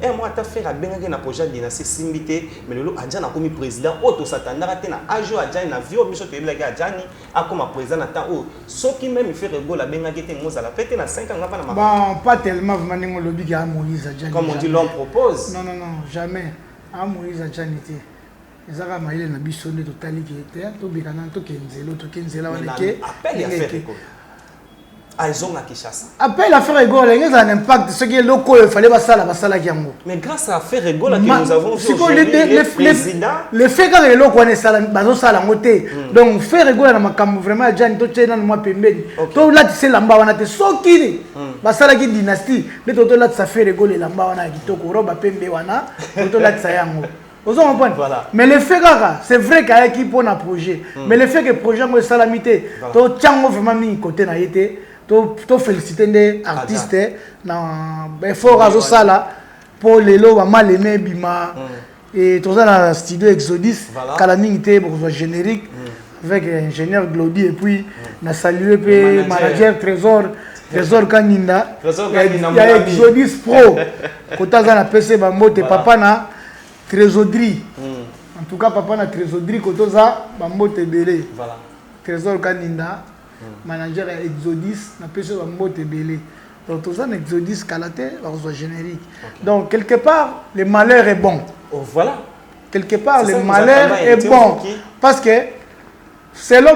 un mois ta faire benga na projet dynastie simbité mais le lot Adjani a comme président o to satandara te na ajo Adjani na vio biso to ebla Adjani a comme président na temps o ceux qui même fait rigolo la benga te moza la fête na 5 ans na Maroc
bon pas tellement vraiment ngo lobi ga Moïse Adjani
comme on dit l'homme propose
non jamais à Moïse Adjani te ezaka maile na biso nde totali ki te to bikana to kenzelo wana ke
appel ya faire ko aizon na Kinshasa
appel à faire rigolo il y a un impact ce qui est loco il fallait basala kiango
mais grâce à faire rigolo que nous avons vu
le président le fait que le loco ne sala bazo sala ngote donc faire rigolo na makambo vraiment Adjani to tena na pembeni to lati se lamba wana te sokini basala ki dynastie mais to lati ça fait rigolo lamba wana kitoko roba pembe wana to lati sa yango. Voilà. Mais le fait que c'est vrai qu'il y a qui pour un projet, mais le fait que le projet est salamité, tu as vraiment mis côté na été, tu féliciter les artistes, il faut raser ça là pour les lots mal aimé bima et tout ça dans le studio Exodus, calamité pour le générique avec l'ingénieur Glody et puis na salué le manager Trésor Kaninda, il y a Exodus Pro, quand tu as un PC bambo tes papa na trésorerie. En tout cas, papa na trésorerie kotoza bambote belé.
Voilà.
Trésor Kaninda, manager Exodus, na pese bambote belé. Donc tout ça Exodus Kalate, leur générique. Donc quelque part, le malheur est bon.
Oh voilà.
Quelque part, le malheur est bon parce que c'est là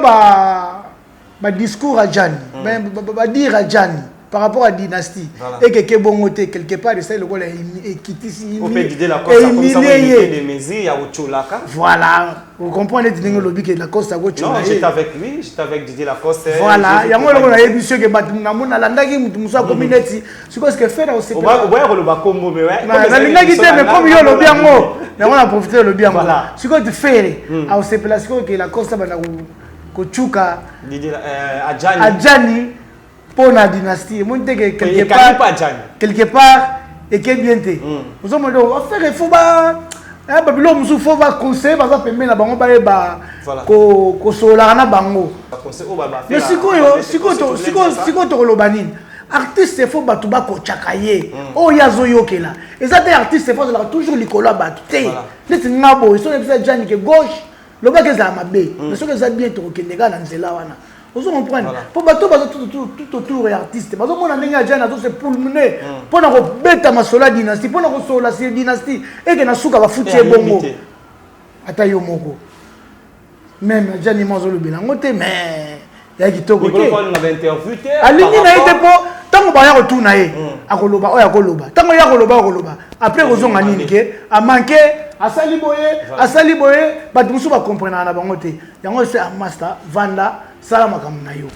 ba discours à Adjani, ba dire à Adjani par rapport à dynastie et que bon côté quelque part c'est le rôle qui
on peut dire la cause comme ça des mesures à Ocholaka
voilà vous comprenez dingo lobby que la cause à Ocholaka
non j'étais avec lui j'étais avec Didier Lacoste
voilà yango le na émission que batuna mona landaki mutu musa community c'est parce que faire aussi
on va le ba combo mais
na lingaki te mais comme yo lobby yango mais on a profité le lobby yango c'est quoi de faire à se place que la cause bana ko chuka
Didier
Adjani pour la dynastie, moi je dis quelque part et que bien te. Nous sommes on va faire il faut pas Babylone il faut pas conseiller par exemple mais na bango ba ko sola na bango. Mais siko to lobani artiste il faut batu ba ko chakaye. Oh yazo yokela. Et ça des artistes il faut toujours likolo batu te. Neti ngabo ils sont les Adjani que gauche le ba que ça mabe. Mais ce que ça bien to kendeka na nzela wana. Vous comprenez? Pour bateau tout autour et artiste. Parce que mon ami Adjani c'est pour mener pour na beta masola dynastie, pour na sola dynastie et que na suka ba futi bongo. Ata yo moko. Même Adjani mazo le bilango te mais ya kitoko te.
On a interview te.
Alingi na ite po tango ba ya retourna e. Akoloba oya koloba. Tango ya koloba. Après ozonga nini ke a manqué asali boye batu musu ba comprendre na bango te. Yango c'est un master vanda ça m'a comme nayo.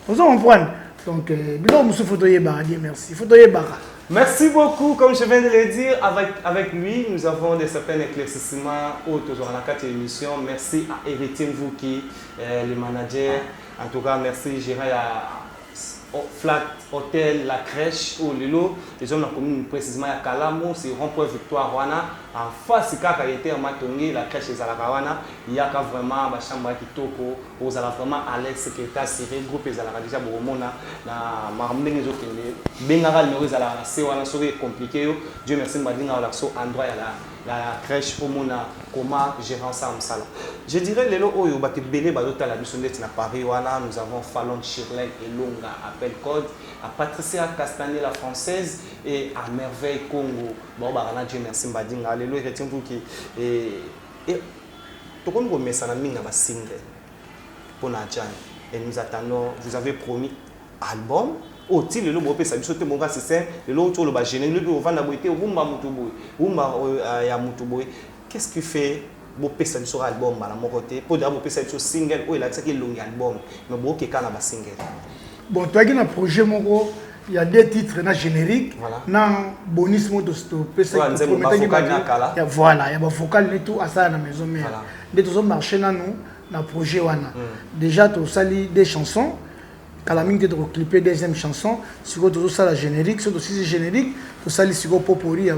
Vous comprenez? Donc biloko musu photo yeba Dieu merci. Photo yeba.
Merci beaucoup. Comme je viens de le dire, avec lui, nous avons des certains éclaircissements toujours dans la 4e émission. Merci à Héritier Mvouki, le manager. En tout cas, merci Gérard à Flat Hotel, la crèche, au Lilo. Les hommes ont commis précisément à Kalamo, c'est rond-point Victoire Wana. En face, quand il était en Matongé, la crèche des Alakawana, il y a vraiment ma chambre qui toko, aux ala vraiment à l'aise secrétaire serré, groupe des Alaka déjà pour Mona, na marmé les autres, Bengaral Noris à la Sewana, c'est compliqué. Dieu merci, Madina, endroit la crèche au Mona, comment gérer ça en salle. Je dirais les lots où il y a belé badota la mission d'être à Paris, nous avons Fallon Chirley et Longa, appel code, à Patricia Castanet la française et à Merveille Congo. Bon, bah, Dieu merci, Mbadinga, alléluia, retient vous qui. Et tout le monde met ça dans le single pour Adjani. Et nous attendons, vous avez promis album. Oh, si le lobo peut s'habiller, c'est mon gars, c'est simple. Le lobo, le bas gêné, le lobo, vend la beauté, Wumba Mutuboy, Wumba ya Mutuboy. Qu'est-ce qui fait pour peut s'habiller sur album, à mon côté, pour dire peut s'habiller sur single, ou il a dit qu'il y a un album, mais bon, qui est quand même single.
Bon, toi qui as un projet, mon gros. Il y a des titres génériques, dans bonus mode
voilà, il y a
vocal et tout à ça à la maison mère. Dès que nous marché dans le projet déjà tu as des chansons, quand la mine tu as clippé deuxième chanson, si tu as la générique, c'est aussi générique, tu as le popori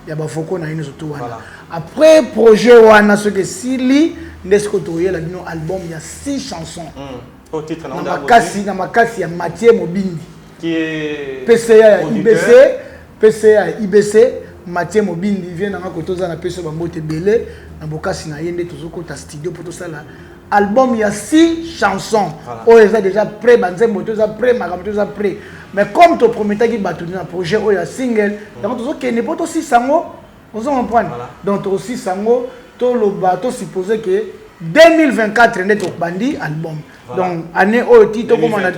il y a bafoko na ino surtout wana après projet wana ce que sili ndesco toye la bino album il y a 6 chansons
au titre
na makasi ya Mathieu Mobindi
qui est
PCA IBC Mathieu Mobindi vient na kotoza na peso bambote belé na bokasi na yende tozoko ta studio pour tout ça là album il y a 6 chansons oh ils sont déjà prêt banzembo toza prêt makambo toza prêt mais comme tu promettais qu'il battu dans projet oh il y a single donc tozoko que ne pas aussi sango vous comprenez donc aussi sango to lo bato supposé que 2024 n'est au bandi album donc année au titre comme on a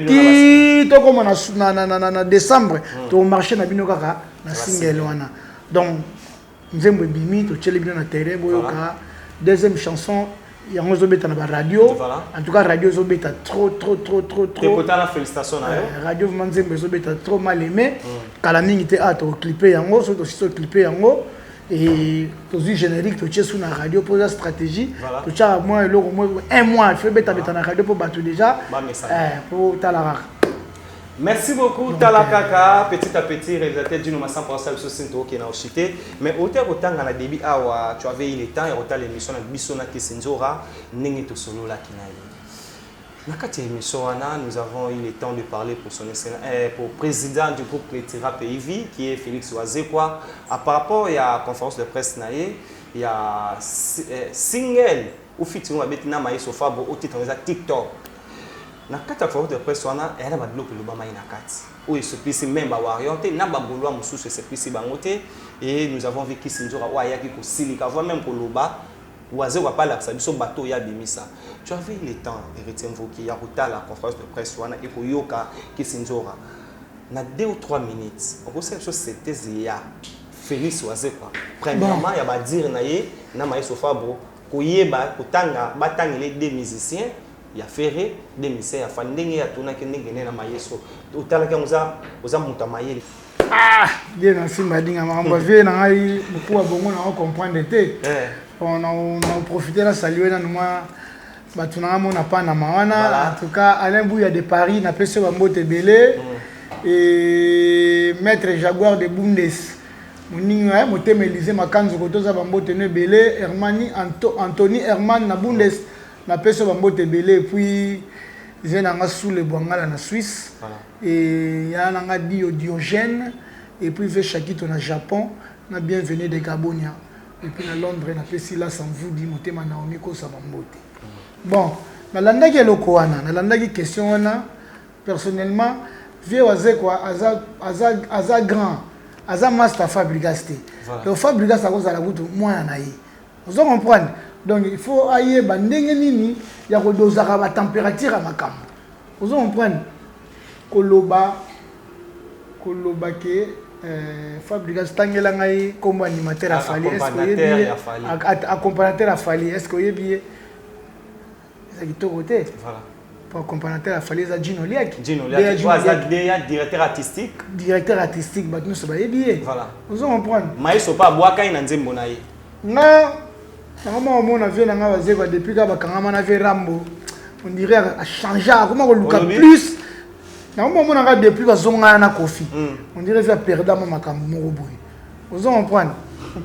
titre comme on a na décembre to marché na bino kaka na single wana donc nzembo bimi to tcheli bino na terrain boyoka deuxième chanson ya ngozo beta na radio en tout cas radio zo beta trop
la félicitation na
radio nzembo zo beta trop mal aimé kala mingi te ato clipper yango so to clipper yango et tous les génériques tu es sur la radio pour la stratégie tu as moins un mois fait bêta na radio pour battre déjà pour Talara.
Merci beaucoup Talakaka, petit à petit réalisateur d'une masse pour ça sur Sinto qui est au cité mais autant na début tu avais eu le temps et autant l'émission na bisona qui Sinzora ningi to solo la kinayi. Dans cette émission, nous avons eu le temps de parler pour le président du groupe Letira PIV, qui est Félix Wazekwa. Par rapport à la conférence de presse, il y a single ou featuring avec Namaï Sofa au titre de TikTok. Dans cette conférence de presse, il y a un bloc de l'Obama où il se pisse même à orienter, et nous avons vu qu'il s'est dit même pour l'Oba. Oiseau va pas là, ça biso bateau ya bimisa. Tu avais le temps de retenir qui y a la conférence de presse wana et ko yoka qui sinzora. Na 2 ou 3 minutes. On peut dire que c'était ya Félix Oiseau quoi. Premièrement, il y a ba dire na ye na maïs Fabro ko yeba ko tanga batanga les deux musiciens, il y a Ferré, des musiciens, fa ndenge ya tuna ke ndenge na mayeso. Otala ke oza muta mayeli.
Ah, bien ainsi madinga mamba vie na ngai beaucoup bongo na comprendre te. On a profité de saluer dans nous on n'a pas na mawana en tout cas Alain Bouya de Paris n'a pas ce bambote belé et maître Jaguar de Bundes moninga moteme Élysée makanzo kotoza bambote ne belé Anthony Herman na Bundes n'a pas ce bambote belé puis ils ont sous le Bangala na Suisse et ya nanga Diogène et puis ve Shakito na Japon na bienvenue de Gabonia. Et puis à Londres, on a fait si là sans vous dire motema Naomi ko sa bambote. Bon, na landa ke lokoana, na landa ki question wana personnellement, vie waze quoi aza grand, aza master fabricaste. Le fabricaste à cause de la route moins na yi. Vous comprenez? Donc il faut ailler ba ndenge nini ya ko dosaka ba température à makambo. Vous comprenez? Koloba ke fabricateur tangela ngai comme animateur à Fali accompagnateur à Fali est-ce que vous bien ça qui côté voilà pour accompagnateur à Fali za Gino Liak directeur artistique bah nous ça va bien voilà vous comprenez
maïso pas boaka ina nzembo na ye
na kama on a vu na nga bazeko depuis ka bakanga na ve Rambo on dirait a changer comment on look plus. On a depuis na Kofi. On dirait que j'ai perdu ma makambo. Vous comprenez?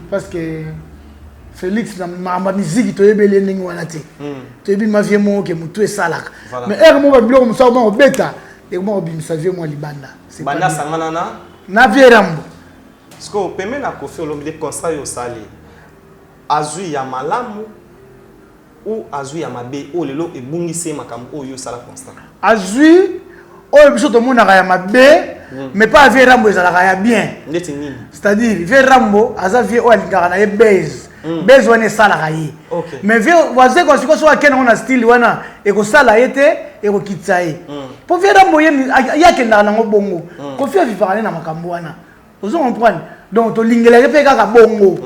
Parce que Félix ma musique to ebele ndingi wana te. To ebi ma vie mo ke mutu esalaka. Mais mo ba biloko musa mo beta et mo bimisa vie mo libanda.
C'est banda sangana
na vie Rambo.
Parce que peme na Kofi o lombe constat yo sali. Azui ya malamu ou azui ya mabe o lelo ebungise makambo yo sala constat.
Azui oh biso to mona ya mabe mais pas vie Rambo ezalaka ya bien. C'est-à-dire vie Rambo aza vie o alingaka na ye base. Base wana esalaka ye. Mais vie waze ko siko so akena na style wana ekosala ye te ekokitsa ye. Po vie Rambo ye yakendaka nango bongo. Ko fi vivaka na makambo wana. Vous comprenez? Donc to lingela ye pe kaka bongo.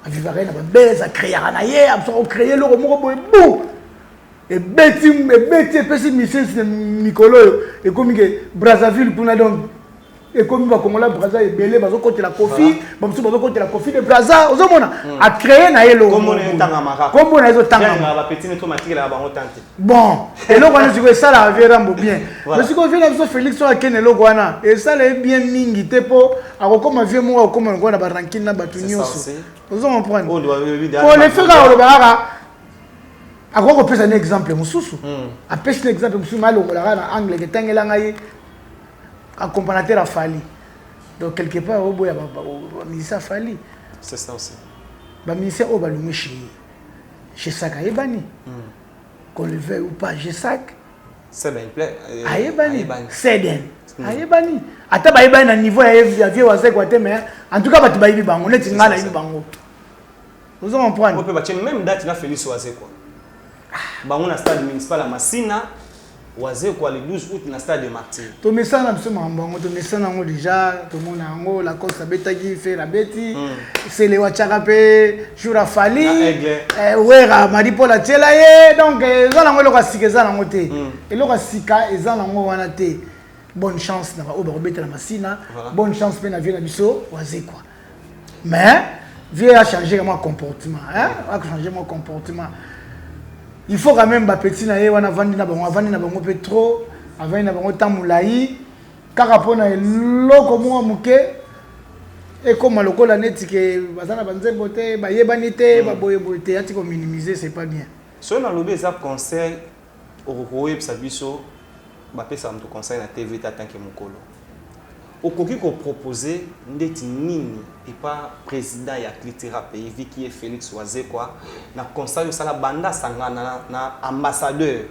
Vivaka na base a créer na ye abso créer le moko boye bon. Et bêti petit mission Nicolo et comme que Brazzaville pour donc et comme va Congola Braza et belé bazo côté la Kofi bamsu bazo côté la Kofi de Braza ozomona a créer na yelo
comme on est tanga mara
comme on est tanga
la petite automatique là ba tante
bon et là on dit ça la Verambo bien parce que vient avec Félix sur Ken Logwana et ça est bien mingi tepo a comme vie moi comme on na barankin na batunyoso ozomona prendre pour le faire au bara a quoi peut un exemple mususu a pêche un exemple mususu mal au la angle que tangela ngai en comparateur à Fali. Donc quelque part au bout il y a ministère Fali.
C'est ça aussi.
Ba ministère au balumé chez Saka Ebani. Qu'on le veuille ou pas, j'ai sac.
C'est bien plaît.
Ebani. C'est bien. Ebani. Ata ba Ebani à niveau ya vieux wazé quoi mais en tout cas ba tiba ibi bango, net ngala ibi bango. Vous en comprenez?
On peut battre même date na Félix wazé quoi. Bango na stade municipal à Massina. Wazé quoi le 12 août na stade de Martyr.
To message na biso mambango to message nango déjà to mona ngo la course betagi fait la beti c'est le wachaka pe jour Fali wera maripo la tela ye donc za nango lo ka sikeza nango te et lo ka sika eza nango wana te bonne chance na ba betela Masina bonne chance pe na vie na biso wazé quoi mais vie a changé mon comportement a changé mon comportement. Il faut quand même ba petit na ye wana vandi na bango pe trop avant na bango tamulai kaka pona loko mo muke et comme lokola neti ke bazana banzembo te ba yebani te ba boye te ati ko minimiser c'est pas bien.
So na lobe za conseil au roye biso ba pesa mto conseil na TV ta tanke mukolo. Okoki ko proposer ndeti nini et pas président ya Clitera pays qui est Félix Wazé quoi na conseil sala banda sanga na ambassadeur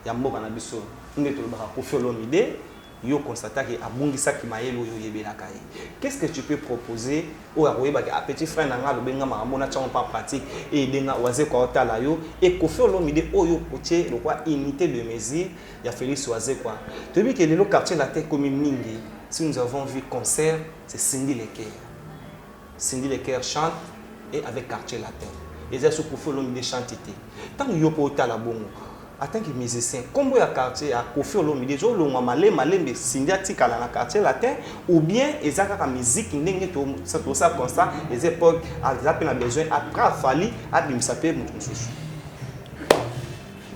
ya mboka na biso ndeto ba ko felo mide yo constate que abungisa ki mayelo yo yebela kai. Qu'est-ce que tu peux proposer au aroyeba que petit frère nanga lo benga maramona tchon pas pratique et denga Wazé quoi tala yo et ko felo mide oyo kotie le quoi unité de mesure ya Félix Wazé quoi. Tu dis que le quartier la tête comme mingi. Si nous avons vu concert, c'est Cindy Lecker. Cindy Lecker chante et avec quartier latin. Et c'est ce qu'on fait l'homme de chanter. Tant que yo po la bongo, en tant que musicien, comme il y a quartier à Kofi Olomide, je l'on malé mais Cindy a tika la quartier latin ou bien ils ont la musique n'engage tout ça comme ça. Les époques à la besoin après Fali à bimsape mutususu.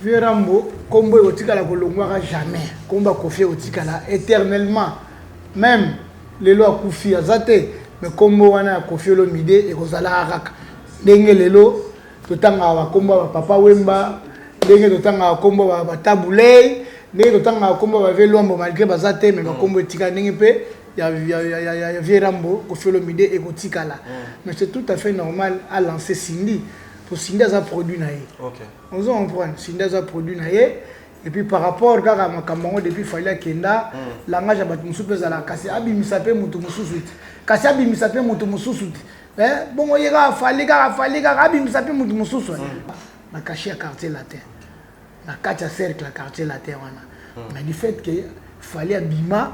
Verambo, combo otika la kolongwa jamais, combo Kofi otika la éternellement. Même les lois Koufi azate mais comme wana Kofi Olomide et kozala araka ndenge lelo totanga wa kombo papa Wemba ndenge totanga kombo ba tabulei ndenge totanga kombo ba velombo malgré bazate mais ba kombo etika ndenge pe ya Verambo Kofi Olomide et kotikala mais c'est tout à fait normal à lancer Cindy pour Cindy a produit naé. OK. On en prend Cindy a produit naé. Et puis par rapport à Makambango depuis Fali Kenda, langage à Batmusu Pezala, Kassi Abi Misape Mutumusut. Kassi Abi Misape Mutumusut. Bon, il y a Fali Abi Misape Mutumusut. Na caché à quartier latin. Na caché à cercle à quartier latin. Mais du fait que Fali Abima,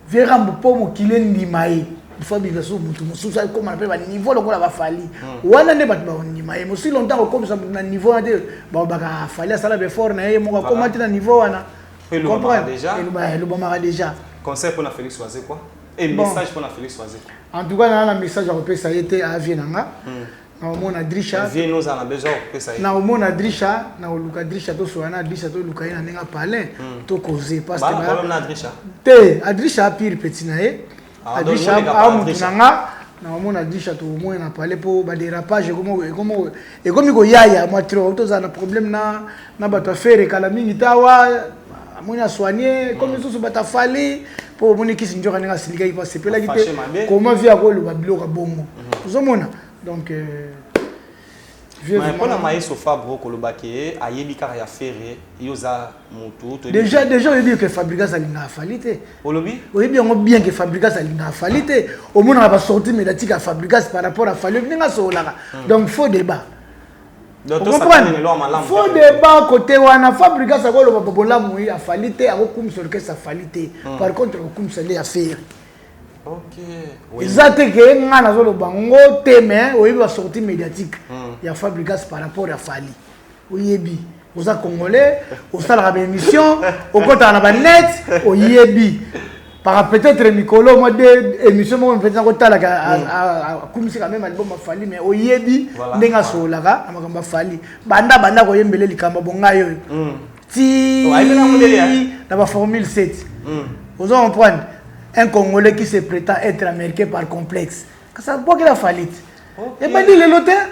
Verambo Pomo Kilen Dimae. Il faut bien sûr Mutumusut, comme on appelle niveau le va Fali. Ou on n'est pas Dimae. Mais aussi longtemps comme ça, na niveau de Fali ça la fort na mo comment na niveau na
comprendre déjà
le bomara déjà
conseil pour na Félix Wazé quoi et message pour na Félix Wazé
en tout cas na message à repère ça été à Vienanga na mona Drisha
Vien nous en a besoin ça
na mona Drisha na luka Drisha to soana Drisha to luka ina nenga palais to causer parce que
problème na Drisha
te Drisha pire petit nae Drisha a mutunanga na mona Drisha to moins na palais pour ba dérapage comme ko yaya moi trop to za na problème na bato faire kala mingi tawa mona soigner comme ils sont bata Fali pour moni ki sinjoka nga silika il passe pela kite comment via ko le babilo ka bongo uzomona donc
mais pour la maïs au Fabro Kolobake ayebi kara ya ferré yoza mutu
déjà on dit que Fabrica salinga Falite
olobi
oui bien que Fabrica salinga Falite au monde va sortir médiatique à Fabrica par rapport à Fali ninga solaka donc faux débat. Donc faux débat côté wana Fabrica ça ko lo babola moi a Falite a ko sur que ça Falite par contre ko kumsele ya ferré.
OK.
Exactement que ngana zo lo bango teme oyebi va sortir médiatique. Il y a Fabrigas par rapport à Fali. Oyebi, aux Congolais, au salle de émission, au côté de la net, oyebi. par peut-être Mikolo moi des émissions moi peut-être ko tala ka kumisi quand même album Fali mais oyebi ndenga solaka amakamba Fali banda ko yembele likamba bonga yo ti na ba formule 7 vous en comprendre un Congolais qui se prétend être américain par complexe ça quoi qu'il a fallu et ben dit le lotin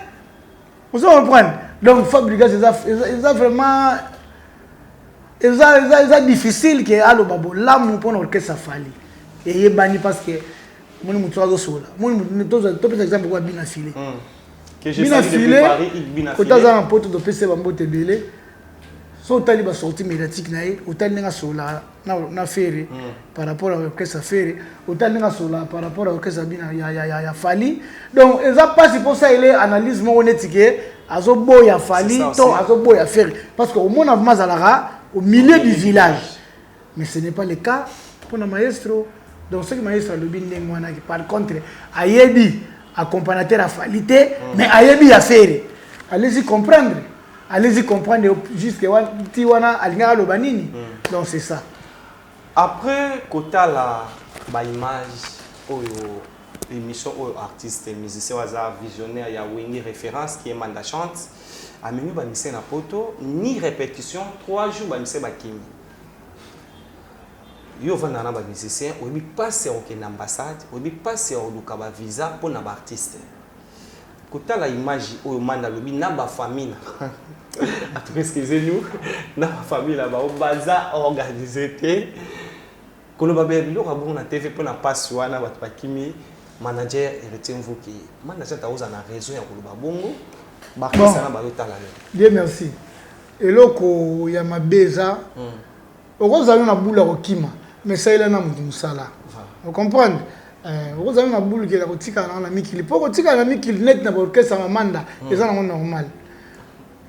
vous en comprendre donc Fabregas c'est vraiment c'est difficile que allo babo l'amour pour l'orchestre Fali et yebani parce que mon mutu azo sola mon to par exemple quoi bina filé
que j'ai sali depuis Paris bina filé
quand on pote de PC bambo tebele so tali ba sortie médiatique nae otali nga sola na ferry par rapport à l'orchestre ferry otali nga sola par rapport à l'orchestre bina ya Fali donc ça passe pour ça il est analyse mon honnêteté azo boya Fali to azo boya ferry parce que au monde avant Zalara au milieu du village. Mais ce n'est pas le cas pour le maestro. Donc, ce que le maestro a dit, par contre, Ayebi, accompagnateur à Falité, mais Ayebi a fait. Allez-y comprendre. Allez-y comprendre jusqu'à Tiwana, Alina Lobanini. Donc, c'est ça.
Après, quand la image, l'émission artiste et musicien, visionnaire, il y a une référence qui est Manda Chante. A menu ba mise na poto ni répétition 3 jours ba mise ba kimi yo vanda na ba musicien o bi passer au ambassade o bi passer au luka ba visa pour na ba artiste kota la image o manda lobi na ba famille à tout excusez-nous na ba famille là ba o baza organisé té ko lo ba be lo ka bon na TV pour na passe wana ba kimi manager retient vous qui manager ta oza na raison ya ko lo ba bongo. Bon,
Dieu merci. Et là, il y a ma beza. Vous avez une boule à Kima, mais ça il y a un sala. Vous comprenez? Vous avez une boule qui est à Tika dans la Mikili. Pourquoi Tika dans la Mikili net n'a pas que ça manda? C'est ça normal.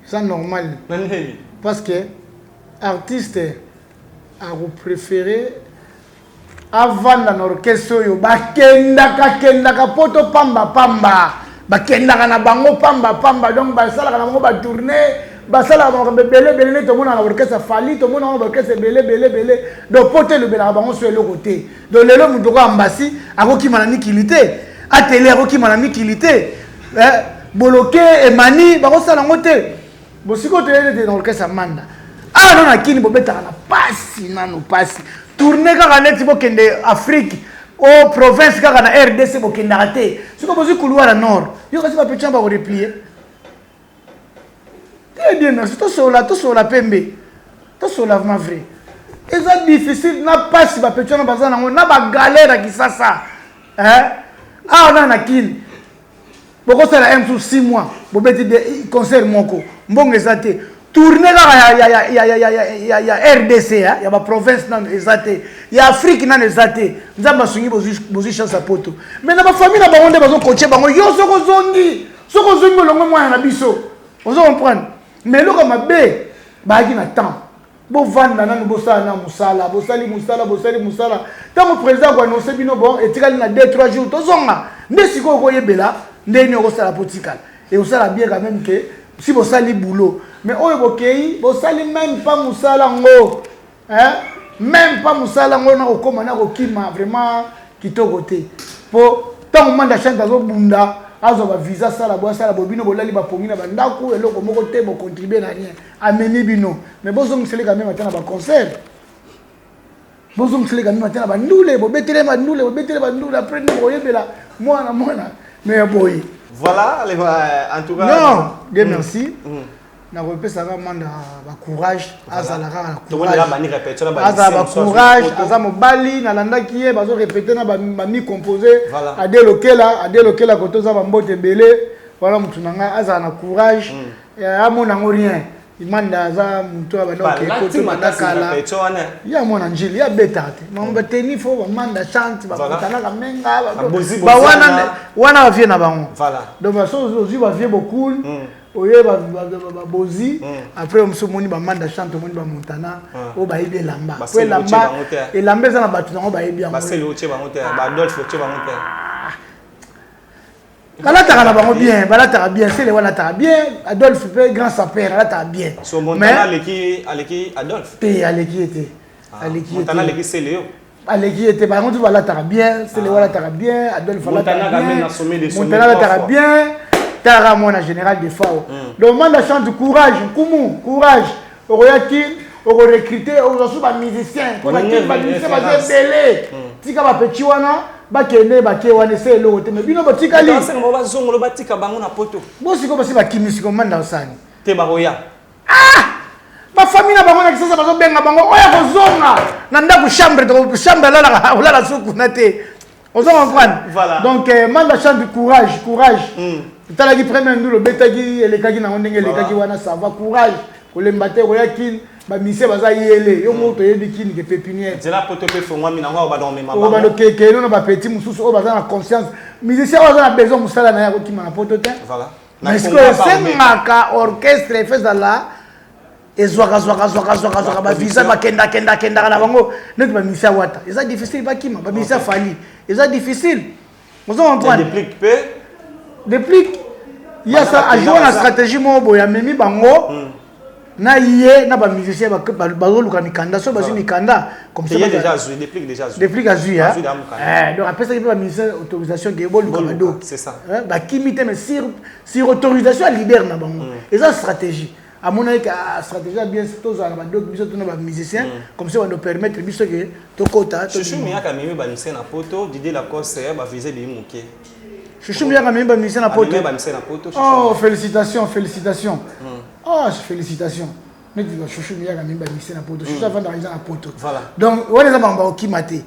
C'est normal. Parce que artiste a préféré avant dans l'orchestre yo bakenda ka poto pamba. Bakenda na bango pamba donc basala na bango ba tourner basala ba belé to mona na orchestre Fali to mona na orchestre belé donc pote le bela bango sur le côté donc lelo muto ko ambasi akoki mana mikilité atelier akoki mana mikilité bloqué et mani ba ko sala ngote bosiko to yele dans orchestre Manda non na kini bobeta na pasi nano pasi tourner ka net bo kende Afrique au province kaka na RDC bokenda raté siko bozi couloir à nord yo kasi ba petit ba replier très bien merci to sur la pembe to sur la vrai et ça difficile na passe ba petit na bazana na ba galère ki sasa na kin boko sala M sur 6 mois bobeti de concert moko mbongo ezate tourner ya RDC ya ba province nan ezate ya Afrique nan ezate nzamba sungi bozi chance à poto mais na ba famille na ba onde bazo coacher bango yo soko zongi longo mwana na biso vous comprendre mais lo comme be ba ki na temps bo vanda na bo sala na musala musala tant que président ko annoncer bino bon etikali na 2-3 jours to zonga ndesiko ko yebela ndeni ko sala politique et on sala bien quand même que si vous sali boulot mais oyo bokei vous sali même pas musala ngo même pas musala ngo na okoma na kokima vraiment kitoko te po tant manda chanta zo bunda azo ba visa sala bobino bolali ba pongi na bandaku eloko moko te bo contribuer na rien ameni bino mais bozo msele quand même atana ba concert bozo msele quand même atana ba ndule bobetele bandule après nous oyebela mwana mais boy.
Voilà, en tout cas.
Non, Dieu merci. Na repé ça va manda ba courage, azalara courage. Azaba courage, azamo bali na landa kié bazo répéter na ba mi composer a délokela koto za ba mbote belé. Voilà mutu nanga azana courage. Ya mona rien. Imanda za mutu abana koto mandakala. Ya mona njili ya betate. Mamba teni fo ba manda chante ba kotana ka menga ba wana vie na bango. Voilà. Donc ba so ozi ba vie beaucoup. Oye ba bozi après on se moni ba manda chante moni ba montana o ba ibe lamba. Ko lamba et lamba za na batu na ba ibe yango. Ba selo oche ba montana ba Adolphe oche ba montana. Balata bien, c'est le Walata bien. Adolphe fait grand sa père, Balata bien.
So Montana Aleki Adolphe.
Aleki était.
Montana Aleki c'est Léo.
Aleki était par contre voilà tara bien, c'est le voilà tara bien, Adolphe voilà tara bien. Montana tara bien, tara mon général de FAO. Donc man la chance de courage, courage. Oroyaki, on recruter, on reçoit des musiciens, on va des musiciens belé. Tika ba petit wana, ba kende ba ke wana c'est l'autre. Mais bino ba tika li.
C'est mo ba zongo ba tika bango na poto.
Bo siko ba si ba kimisi ko manda osani.
Te ba roya.
Ba famille na bango na kisasa bazo benga bango oya ko zonga. Na ndako chambre la souku na te. On s'en comprend.
Voilà.
Donc manda chant de courage. Tala ki premier ndulo betaki elekaki na ndenge elekaki wana ça va courage. Kolembate royaki ba mise baza yele yo moto yedikini ke pépinière.
C'est là poto pe fongwa mina ngwa ba dormir ma
bango. O ba lokeke no ba petit mususu o baza na conscience. Musicien baza na besoin musala na ya ko kima na poto te.
Voilà.
Mais ce que c'est maka orchestre fait ça là. Ezwaka ba visa ba kenda na bango net ba misa wata eza difficile ba kima ba misa fali eza difficile vous en comprenez déplique il y a ça à jouer la stratégie mo boya memi bango na yé na ba musicien ba luka mikanda so ba mikanda comme ça
déjà joué
déplique a joué donc après ça il ba musicien autorisation que bo luka do
c'est ça
ba kimite mais sur autorisation leader na bango eza stratégie. À mon avis, la stratégie bien tous les musiciens comme ça on nous permettre que tokota
Chouchou Mia ka mimi ba musicien na poto Didier Lacoste ba viser bi muke
Chouchou Mia ka mimi ba musicien na poto oh félicitations oh félicitations mais dis Chouchou Mia ka mimi ba musicien na poto Chouchou avant d'arriver na poto
voilà
donc on les a ba okimate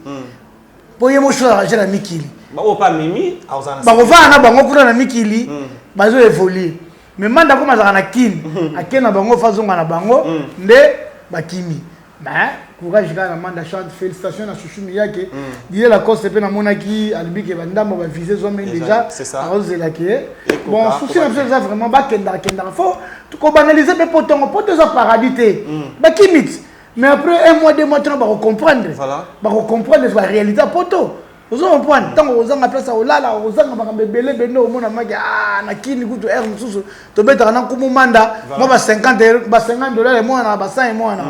pour yemo chose arranger na mikili
ba o pas mimi
ba ko va na bango kuna na mikili bazo évoluer mais manda ko mazaka na kin akena bango fazonga na bango nde bakimi mais courage kana manda chante félicitations na Chouchou Miyake Didier Lacoste pe na monaki albike bandambo ba viser zo men déjà arozela ke bon souci na ça vraiment ba kenda faut ko banaliser pe potongo poto za paradis te bakimit mais après un mois deux mois tu vas comprendre
voilà
ba comprendre la réalité poto. Vous comprenez tant que vous avez place au lala vous avez makambe belé beno mona maki na kini kutu air mususu to beta na kumumanda moi ba 50 $50 moi na ba 100 moi na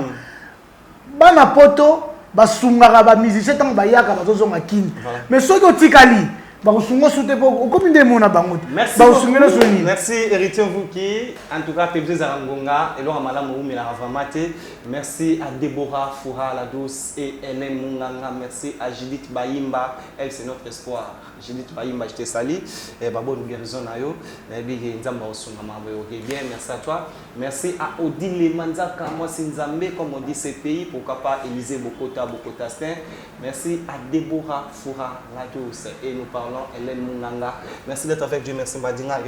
bana poto ba sungaka ba musicien tant ba yaka ba zozonga kini mais soki otikali ba kusungo sute po komi nde mona bango
ba usungelo soni merci héritier Vuki en tout cas tebze za ngonga elo amala mo umela avamate merci à Déborah Foura la douce et Hélène Munganga merci à Judith Bayimba elle c'est notre espoir Judith Bayimba je te salue et ba bonne guérison na yo na bi nzamba osunga mambo OK bien merci à toi merci à Odile Manzaka moi Sinzambe comme on dit ce pays pourquoi pas Élisée Bokota Stin merci à Déborah Foura la douce et nous parlons Hélène Munganga merci d'être avec Dieu merci Mbadinga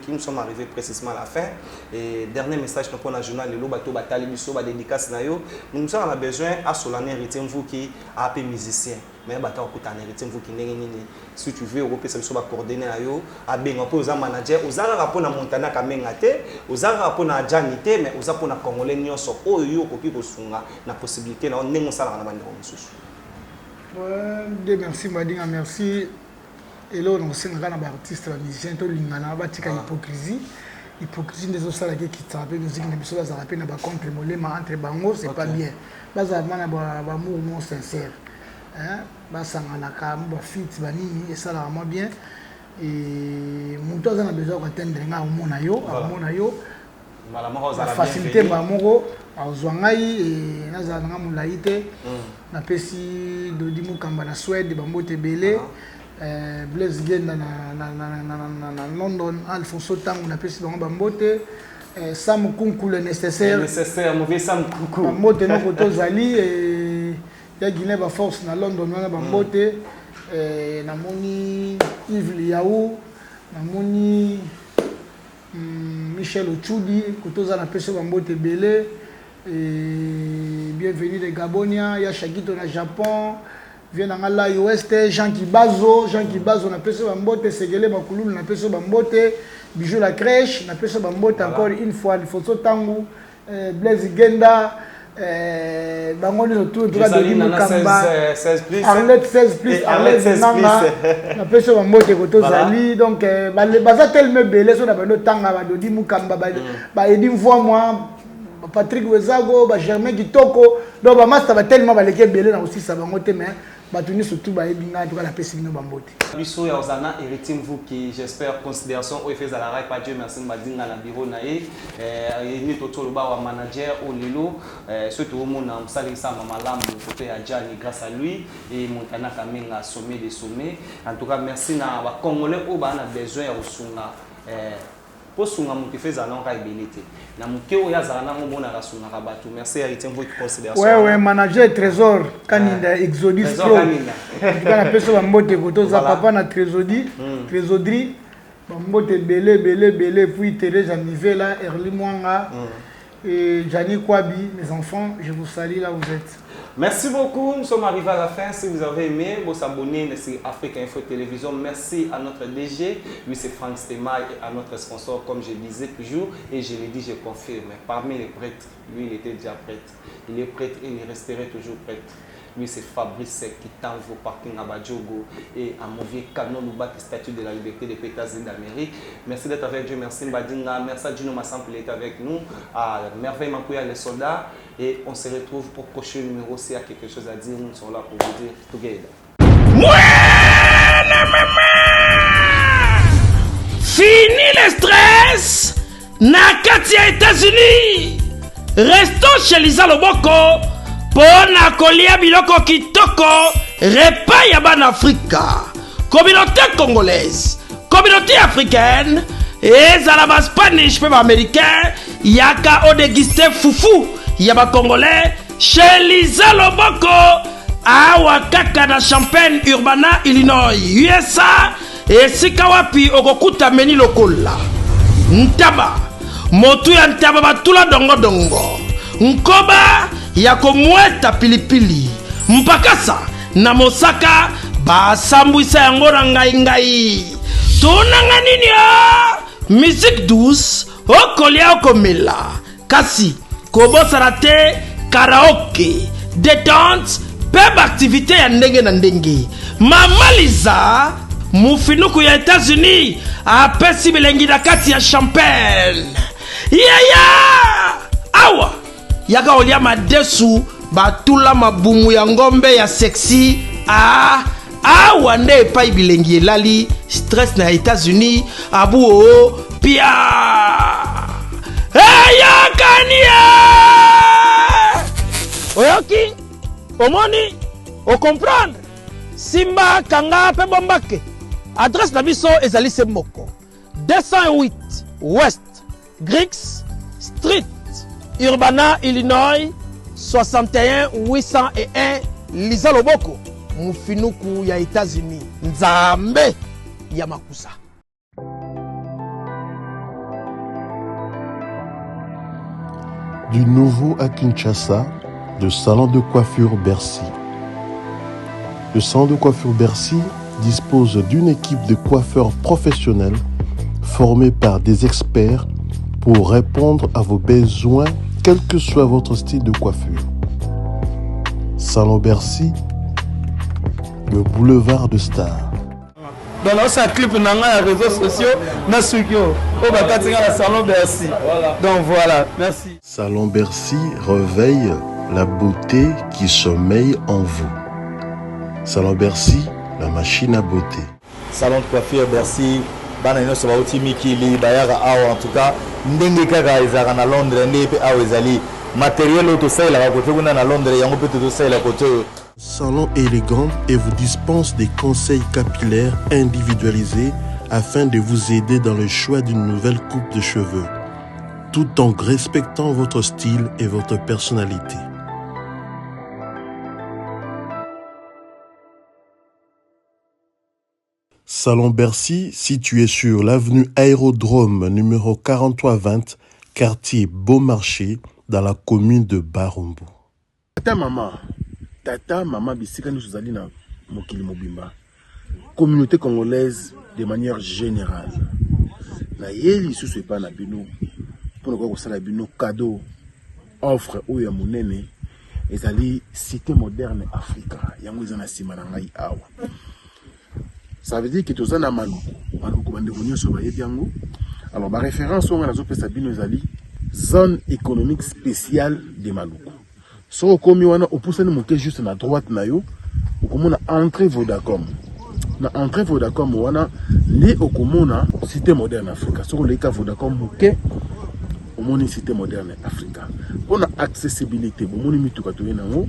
nous sommes arrivés précisément à la fin et dernier message pour la journal le bateau batali biso ba dédicace na yo nous avons besoin à solennel héritier Mvuki à appel musicien mais bateau okuta na héritier Mvuki nini si tu veux européen ça va coordonner à yo à benga po za manager ozala rapport na Montana kamenga te ozala rapport na Janité mais oza pour na congolais nyonso oyo koki kosunga na possibilité na ndenge sala na bandi mususu
ouais merci Madinga merci et là on sait nga na ba artiste ba musicien to lingana ba tika hypocrisie des osala qui t'appelle musique na biso za rappel na ba contre molema entre bango c'est pas bien baza mana ba amour non sincère hein ba sangana ka ba fit ba nini et ça là vraiment bien et mon temps on a besoin d'atteindre nga omona yo facilité ba moko azwangai et naza nga mulaite na pesi dodi mukamba na Suède bambote belé Blaise Genda na London Alfonso Tango na pesi bango bambote Sam Kunku le nécessaire
mauvais Sam Kunku
bambote na koto zali ya Guinée ba force na London wana bambote na moni Yves Liaou na moni Michel Ochudi koto za na pesi bambote belé bienvenue de Gabonia ya Shagito na Japon vient dans la ouest Jean Kibazo na peso bambote segele bakululu na peso bambote bijou la crèche na peso bambote encore une fois il faut tangu Blaise Genda bangoni autour de la Mukamba Arlette 16 plus Arlette Nanga na peso bambote koto zali donc baza tellement belé so na bando tanga ba dodi Mukamba ba edi mvoi moi Patrick Wezago ba Germain Kitoko donc ba master ba tellement ba leke belé na aussi ça bango te mais batuni surtout baebinga tout la pesi bino bambote
biso ya ozana héritier vous qui j'espère considération au fait à la raille pas Dieu merci madinga na bureau na ni totolo ba wa manager au lelo surtout mon na msali sa malamu côté ya Jani grâce à lui et Montana Kamenga sommet des sommets en tout cas merci na ba congolais au ba na besoin ya usunga posunga mutu feza na ka ibelite na muke o ya zana mo bona ka sunga ka batu merci héritier vous considération
ouais manager trésor kaninda exodus pro kana peso bambote koto za papa na trésorerie bambote belé puis Thérèse Nivela Erli Mwanga et Jani Kwabi mes enfants je vous salue là où vous êtes.
Merci beaucoup, nous sommes arrivés à la fin. Si vous avez aimé, vous abonnez sur Africa Info Télévision. Merci à notre DG, lui c'est Franck Stema, et à notre sponsor, comme je disais toujours, et je l'ai dit, je confirme. Parmi les prêtres, lui il était déjà prêtre. Il est prêtre et il resterait toujours prêtre. Lui c'est Fabrice qui t'envoie au parking à Badjogo et à Mouvier Canon Louba qui statue de la liberté des États-Unis d'Amérique. Merci d'être avec Dieu, merci Mbadinga, merci à Dino Massample d'être avec nous, à Merveille Mankouya les soldats et on se retrouve au prochain numéro. S'il y a quelque chose à dire, nous sommes là pour vous dire together.
Fini le stress nakati ya États-Unis. Restons chez Lisa Loboko. Pona kolia biloko kitoko repas ya ban Afrika. Communauté congolaise, communauté africaine, ezala ba Spanish pe ba américain, yaka o déguster foufou ya ba congolais chez Lisa Loboko awa kaka na Champaign Urbana Illinois USA esika wapi okokuta meni lokola ntaba motu ya ntaba batula dongo nkoba ya komweta pilipili mpakasa na mosaka basambwisa yango na ngai tunanga nini musique douce okolia okomela kasi kobosana te karaoke détente peba activité ya ndenge na ndenge Mama Liza mufinuku ya États-Unis apesi bilengi na kati ya Champagne awa yaka olia madesu batula mabumu ya ngombe ya sexy awa nde epai bilengi elali stress na États-Unis abu pia yakania oyoki omoni o comprendre simba kanga pe bombake adresse na biso ezali se moko 208 West Griggs Street Urbana, Illinois, 61 801 Lisa Loboko, mufinuku ya États-Unis, Nzambe ya makusa.
Du nouveau à Kinshasa, le salon de coiffure Bercy. Le salon de coiffure Bercy dispose d'une équipe de coiffeurs professionnels formés par des experts pour répondre à vos besoins, quel que soit votre style de coiffure. Salon Bercy, le boulevard de Star.
Dans notre clip, on a les réseaux sociaux, on a Salon Bercy. Donc voilà, merci.
Salon Bercy réveille la beauté qui sommeille en vous. Salon Bercy, la machine à beauté.
Salon de coiffure Bercy. Bana ino sababu mikili bayara awa en tout cas ndenge kaka ezaka na Londres ndepe awa ezali matériel auto sala ka kote kuna na Londres yango peut to sala kote.
Salon élégant et vous dispense des conseils capillaires individualisés afin de vous aider dans le choix d'une nouvelle coupe de cheveux tout en respectant votre style et votre personnalité. Salon Bercy, situé sur l'avenue Aérodrome numéro 4320, quartier Beaumarchais, dans la commune de Barumbu.
Tata maman bisika nous allons na mokili mobimba. Communauté congolaise de manière générale. Na yeli sous pas na bino pour nous faire bino cadeau offre ou ya monene ezali cité moderne Africa. Yango ezana sima na ngai awa. Ça veut dire que tous en a Maluku bande venir sur Yango. Alors ma référence on a zo pesa bino ezali zone économique spéciale de Maluku. So comme wana opusani monter juste na droite na yo okomona entrée Vodacom na entrée Vodacom wana ndi okomona cité moderne Africa soko leka Vodacom moke omoni cité moderne Africa pona accessibilité bomoni mituka to yenango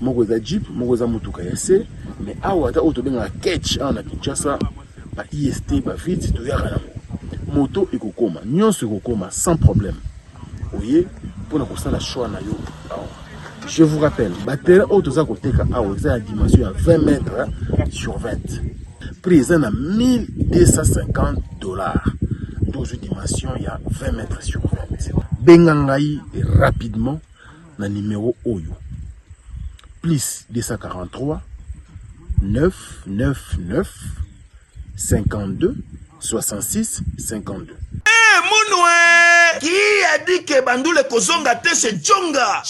moko za Jeep moko za mutuka ya C mais awa ta auto benga catch na Kinshasa ba IST ba vite to yaka moto ekokoma nyonso ekokoma sans problème oye pona kosala choix na yo awa. Je vous rappelle, batterie auto za koteka awa za dimension à 20 mètres sur 20. Prix à $1250. Dans une dimension il y a 20 mètres sur 20. Bengangai rapidement na numéro Oyo. Plus 243 999 52 66 52.
Mounoué qui a dit que Bandoule Kozonga te chez Djonga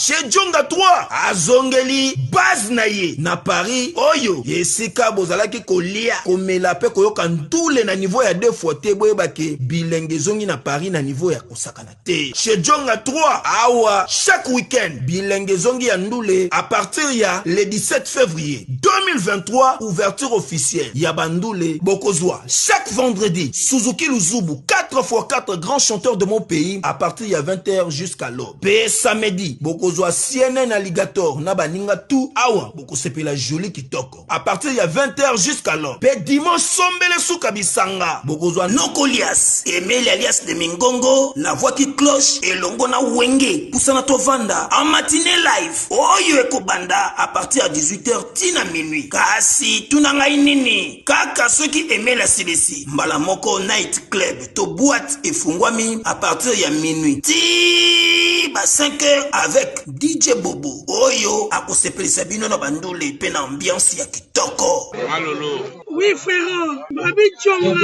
3 azongeli base naye na Paris oyo yesika bozalaki kolia komela pe koyoka ndule na niveau ya 2 fois te boyebake bilenge zongi na Paris na niveau ya kosakana te chez Djonga 3 awa chaque week-end bilenge zongi ya ndule à partir ya le 17 février 2023 ouverture officielle ya Bandoule Bokozwa chaque vendredi Suzuki Luzubu 4x4 grands chanteurs de mon pays à partir de 20h jusqu'à l'aube. Pe samedi, bokozwa CNN Alligator na baninga tout awa bokosepela la jolie kitoko. À partir de 20h jusqu'à l'aube. Pe dimanche sombele souka bisanga. Bokozwa Nokolias, Emile alias de Mingongo, la voix qui cloche et longo na wenge. Poussana tovanda en matinée live. Oyo ekobanda à partir de 18h tina minuit. Kasi tunanga inini. Kaka ceux qui aimaient la CDC. Mbala moko night club to boîte et fungwami à partir de minuit. Ti ba 5h avec DJ Bobo. Oyo akosepeli sabino na bandole pe na ambiance ya kitoko.
Malolo. Oui frère, Babi Djonga.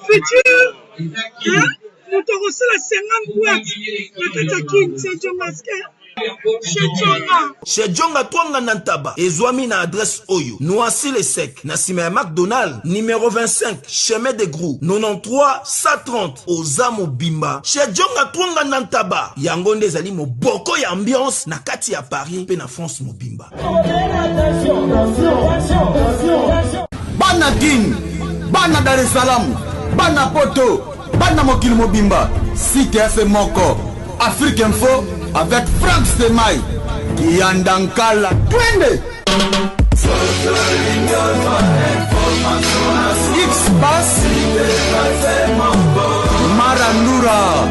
Futur. Hein? Nous te recevons la 50 boîtes. La Katakin, c'est Djonga.
Chez Djonga Twanga Nantaba, Ezwami na adresse Oyo, Noisy le Sec, Nassime McDonald, numéro 25, chemin de Grou, 93 130, Ozamo Bimba. Chez Djonga Twanga Nantaba, Yangonde Zali mo boko ya ambiance, na kati ya Paris, pe na France mo Bimba.
Bana King, Bana Dar es Salaam, Bana Poto, Bana Mokili Mobimba, CTF Moko, Afrique Info, avec Frank Stemai, Kiandankala, Twende X-Bass, Marandura,